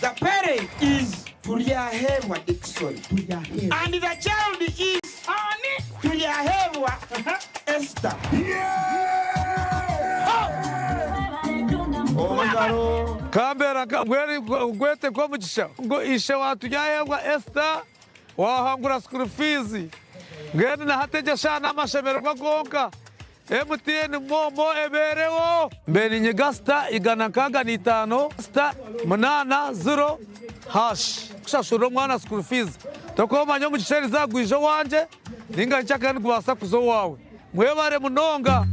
The parent is Tuliahewa Dixon. And the child is Honey Tuliahewa Esther. Kambera gwete kwa mchisha ishe watu yayewa Esther wahangura school fees ngeni na hateja shana amashemero kwa gonka MTN momo eberewo mbeni nyegasta igana kaga ni 5 sta manana 0 hash kushashuro mwana school fees tokoma nyo mchisheri zagwijo wanje ninga nchaka nkubasa kuzo wawe mwebare munonga.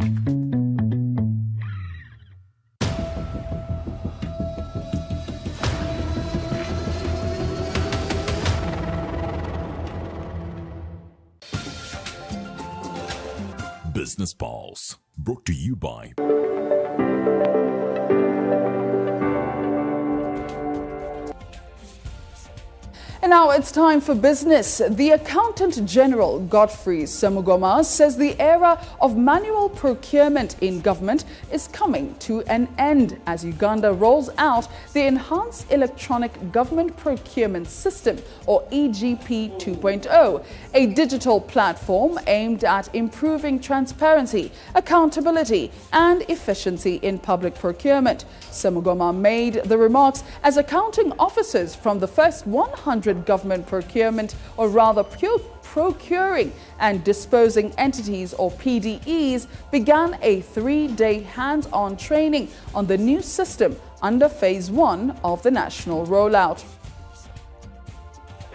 Business Pulse, brought to you by And now it's time for business. The Accountant General, Godfrey Semugoma, says the era of manual procurement in government is coming to an end as Uganda rolls out the Enhanced Electronic Government Procurement System, or EGP 2.0, a digital platform aimed at improving transparency, accountability, and efficiency in public procurement. Semugoma made the remarks as accounting officers from the first 100 government procurement, or rather procuring and disposing entities, or PDEs, began a 3-day hands-on training on the new system under Phase 1 of the national rollout.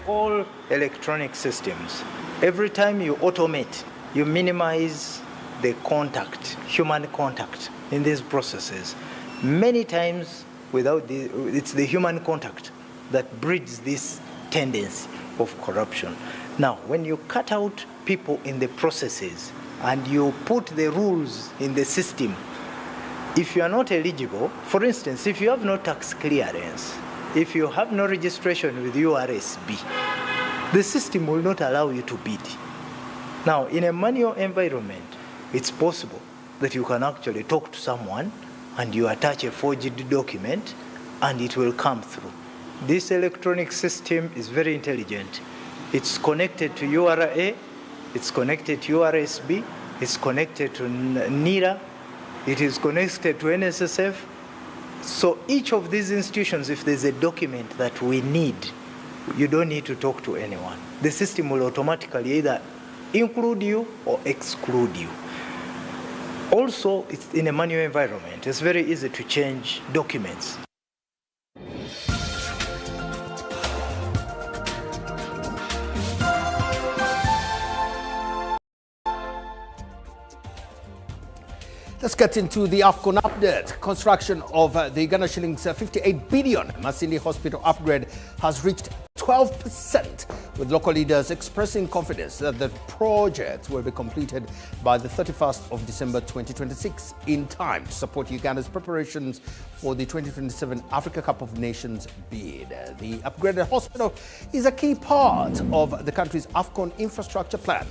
All electronic systems, every time you automate, you minimize the contact, human contact in these processes. Many times, it's the human contact that breeds this tendency of corruption. Now, when you cut out people in the processes and you put the rules in the system, if you are not eligible, for instance, if you have no tax clearance, if you have no registration with URSB, the system will not allow you to bid. Now, in a manual environment, it's possible that you can actually talk to someone and you attach a forged document and it will come through. This electronic system is very intelligent. It's connected to URA, it's connected to URSB, it's connected to NIRA, it is connected to NSSF. So each of these institutions, if there's a document that we need, you don't need to talk to anyone. The system will automatically either include you or exclude you. Also, it's in a manual environment. It's very easy to change documents. Let's get into the AFCON update. Construction of the Ghana shillings 58 billion Masindi Hospital upgrade has reached 12%, with local leaders expressing confidence that the project will be completed by the 31st of December 2026 in time to support Uganda's preparations for the 2027 Africa Cup of Nations bid. The upgraded hospital is a key part of the country's AFCON infrastructure plan,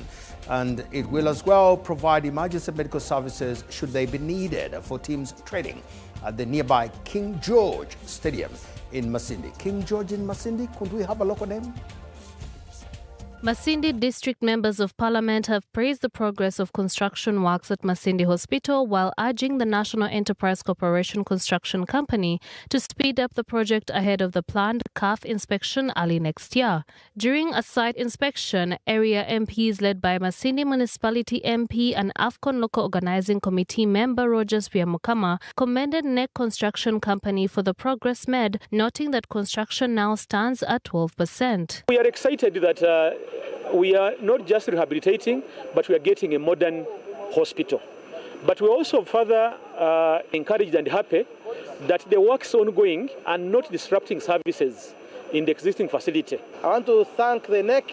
and it will as well provide emergency medical services should they be needed for teams training at the nearby King George Stadium in Masindi. King George in Masindi, could we have a local name? Masindi District Members of Parliament have praised the progress of construction works at Masindi Hospital while urging the National Enterprise Corporation Construction Company to speed up the project ahead of the planned CAF inspection early next year. During a site inspection, area MPs led by Masindi Municipality MP and AFCON Local Organizing Committee member Rogers Mukama commended NEC Construction Company for the progress made, noting that construction now stands at 12%. We are excited that we are not just rehabilitating, but we are getting a modern hospital. But we're also further encouraged and happy that the works ongoing are not disrupting services in the existing facility. I want to thank the NEC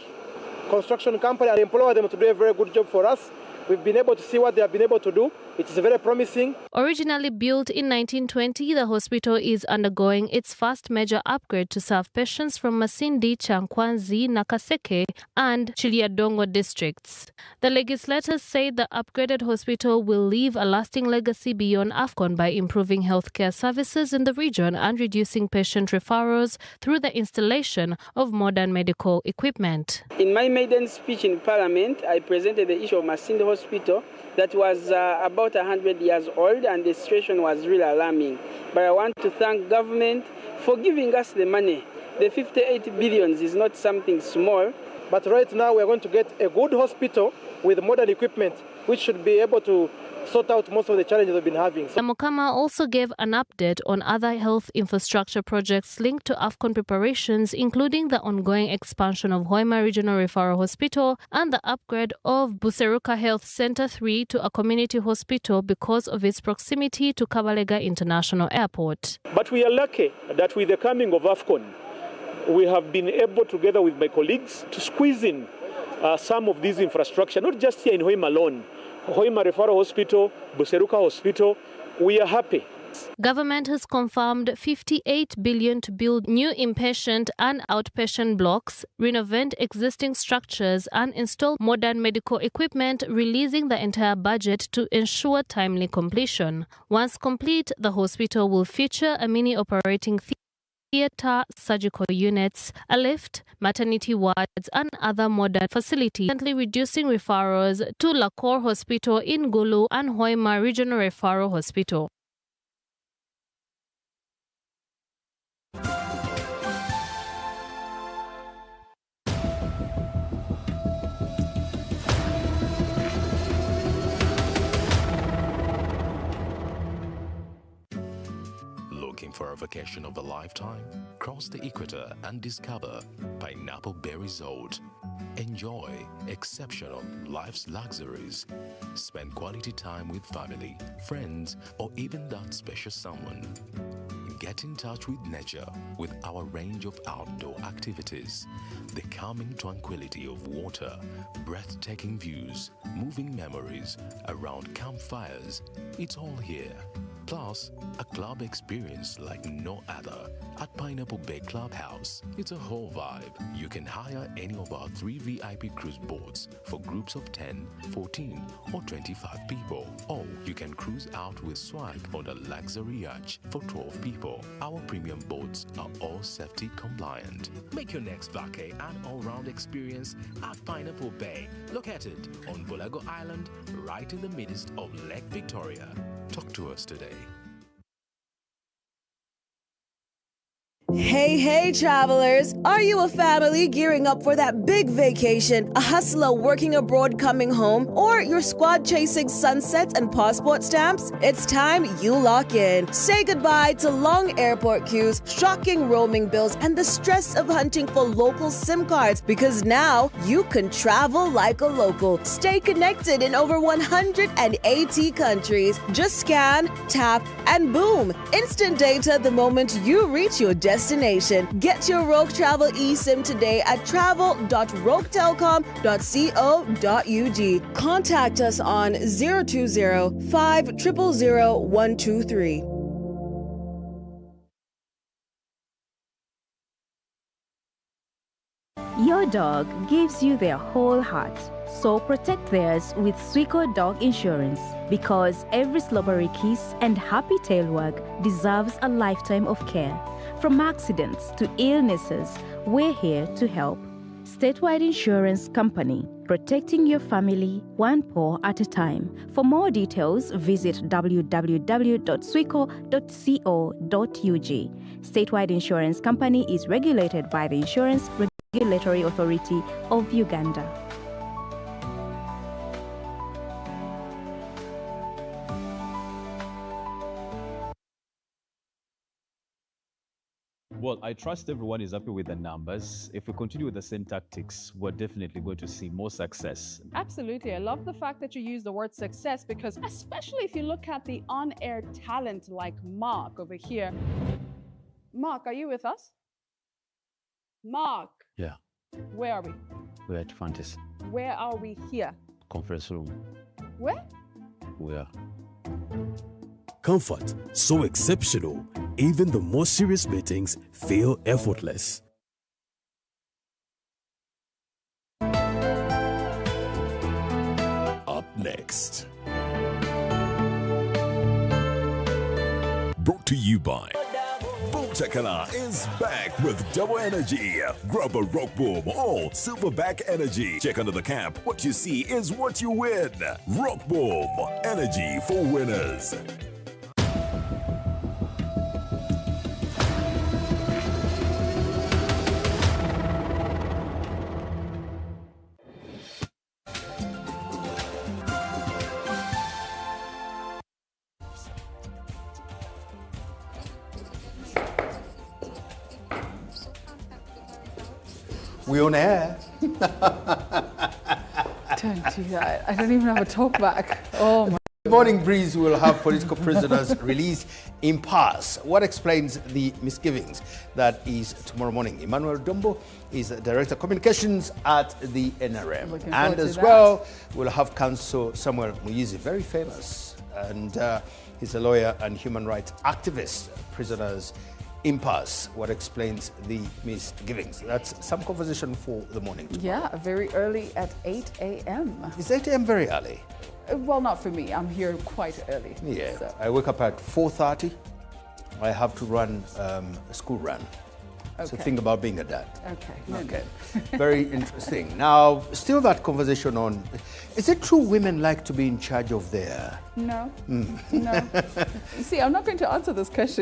Construction Company and implore them to do a very good job for us. We've been able to see what they have been able to do. It is very promising. Originally built in 1920, the hospital is undergoing its first major upgrade to serve patients from Masindi, Chankwanzi, Nakaseke, and Chiliadongo districts. The legislators say the upgraded hospital will leave a lasting legacy beyond AFCON by improving healthcare services in the region and reducing patient referrals through the installation of modern medical equipment. In my maiden speech in Parliament, I presented the issue of Masindi Hospital that was about 100 years old, and the situation was really alarming. But I want to thank government for giving us the money. The 58 billions is not something small. But right now we're going to get a good hospital with modern equipment, which should be able to sort out most of the challenges we've been having. Mukama also gave an update on other health infrastructure projects linked to AFCON preparations, including the ongoing expansion of Hoima Regional Referral Hospital and the upgrade of Buseruka Health Center 3 to a community hospital because of its proximity to Kabalega International Airport. But we are lucky that with the coming of AFCON, we have been able, together with my colleagues, to squeeze in some of these infrastructure, not just here in Hoima alone. Hoima Referral Hospital, Buseruka Hospital, we are happy. Government has confirmed 58 billion to build new inpatient and outpatient blocks, renovate existing structures, and install modern medical equipment, releasing the entire budget to ensure timely completion. Once complete, the hospital will feature a mini operating theatre, surgical units, a lift, maternity wards, and other modern facilities, currently reducing referrals to Lakor Hospital in Gulu and Hoima Regional Referral Hospital. Looking for a vacation of a lifetime? Cross the equator and discover Pineapple Bay Resort. Enjoy exceptional life's luxuries. Spend quality time with family, friends, or even that special someone. Get in touch with nature with our range of outdoor activities. The calming tranquility of water, breathtaking views, moving memories around campfires. It's all here. Plus, a club experience like no other at Pineapple Bay Clubhouse. It's a whole vibe. You can hire any of our 3 VIP cruise boats for groups of 10, 14, or 25 people. Or you can cruise out with swag on a luxury yacht for 12 people. Our premium boats are all safety compliant. Make your next vacay an all-round experience at Pineapple Bay, located on Bulago Island, right in the midst of Lake Victoria. Talk to us today. Hey, hey, travelers! Are you a family gearing up for that big vacation, a hustler working abroad coming home, or your squad chasing sunsets and passport stamps? It's time you lock in. Say goodbye to long airport queues, shocking roaming bills, and the stress of hunting for local SIM cards, because now you can travel like a local. Stay connected in over 180 countries. Just scan, tap, and boom! Instant data the moment you reach your destination. Get your Rogue Travel eSIM today at travel.roguetelecom.co.ug. Contact us on 020-5000123. Your dog gives you their whole heart, so protect theirs with Sweeko Dog Insurance, because every slobbery kiss and happy tail wag deserves a lifetime of care. From accidents to illnesses, we're here to help. Statewide Insurance Company, protecting your family one paw at a time. For more details, visit www.sweeko.co.ug. Statewide Insurance Company is regulated by the Insurance Regulatory Authority of Uganda. Well, I trust everyone is happy with the numbers. If we continue with the same tactics, we're definitely going to see more success. Absolutely. I love the fact that you use the word success, because especially if you look at the on-air talent like Mark over here. Mark, are you with us? Mark, Yeah, where are we? we're at Fantasy Where are we here? Conference Room. Where? We are. Comfort, so exceptional, even the most serious meetings feel effortless. Up next. Brought to you by Boom Chakala is back with double energy. Grab a rock boom or silverback energy. Check under the cap. What you see is what you win. Rock boom, energy for winners. We on air. Don't do that. I don't even have a talk back. Oh my. The morning breeze will have political prisoners released in pass. What explains the misgivings? That is tomorrow morning. Emmanuel Dombo is Director of Communications at the NRM. And as well, we'll have Counsel Samuel Muyizi, very famous. And he's a lawyer and human rights activist. Prisoners impasse. What explains the misgivings? That's some conversation for the morning tomorrow. Yeah, very early at 8 a.m. Is 8 a.m. very early? Well, not for me. I'm here quite early. Yeah, so. I wake up at 4:30. I have to run a school run. Okay. So think about being a dad. Okay. Okay. Very interesting. Now, still that conversation on, is it true women like to be in charge of their... No. No. You see, I'm not going to answer this question.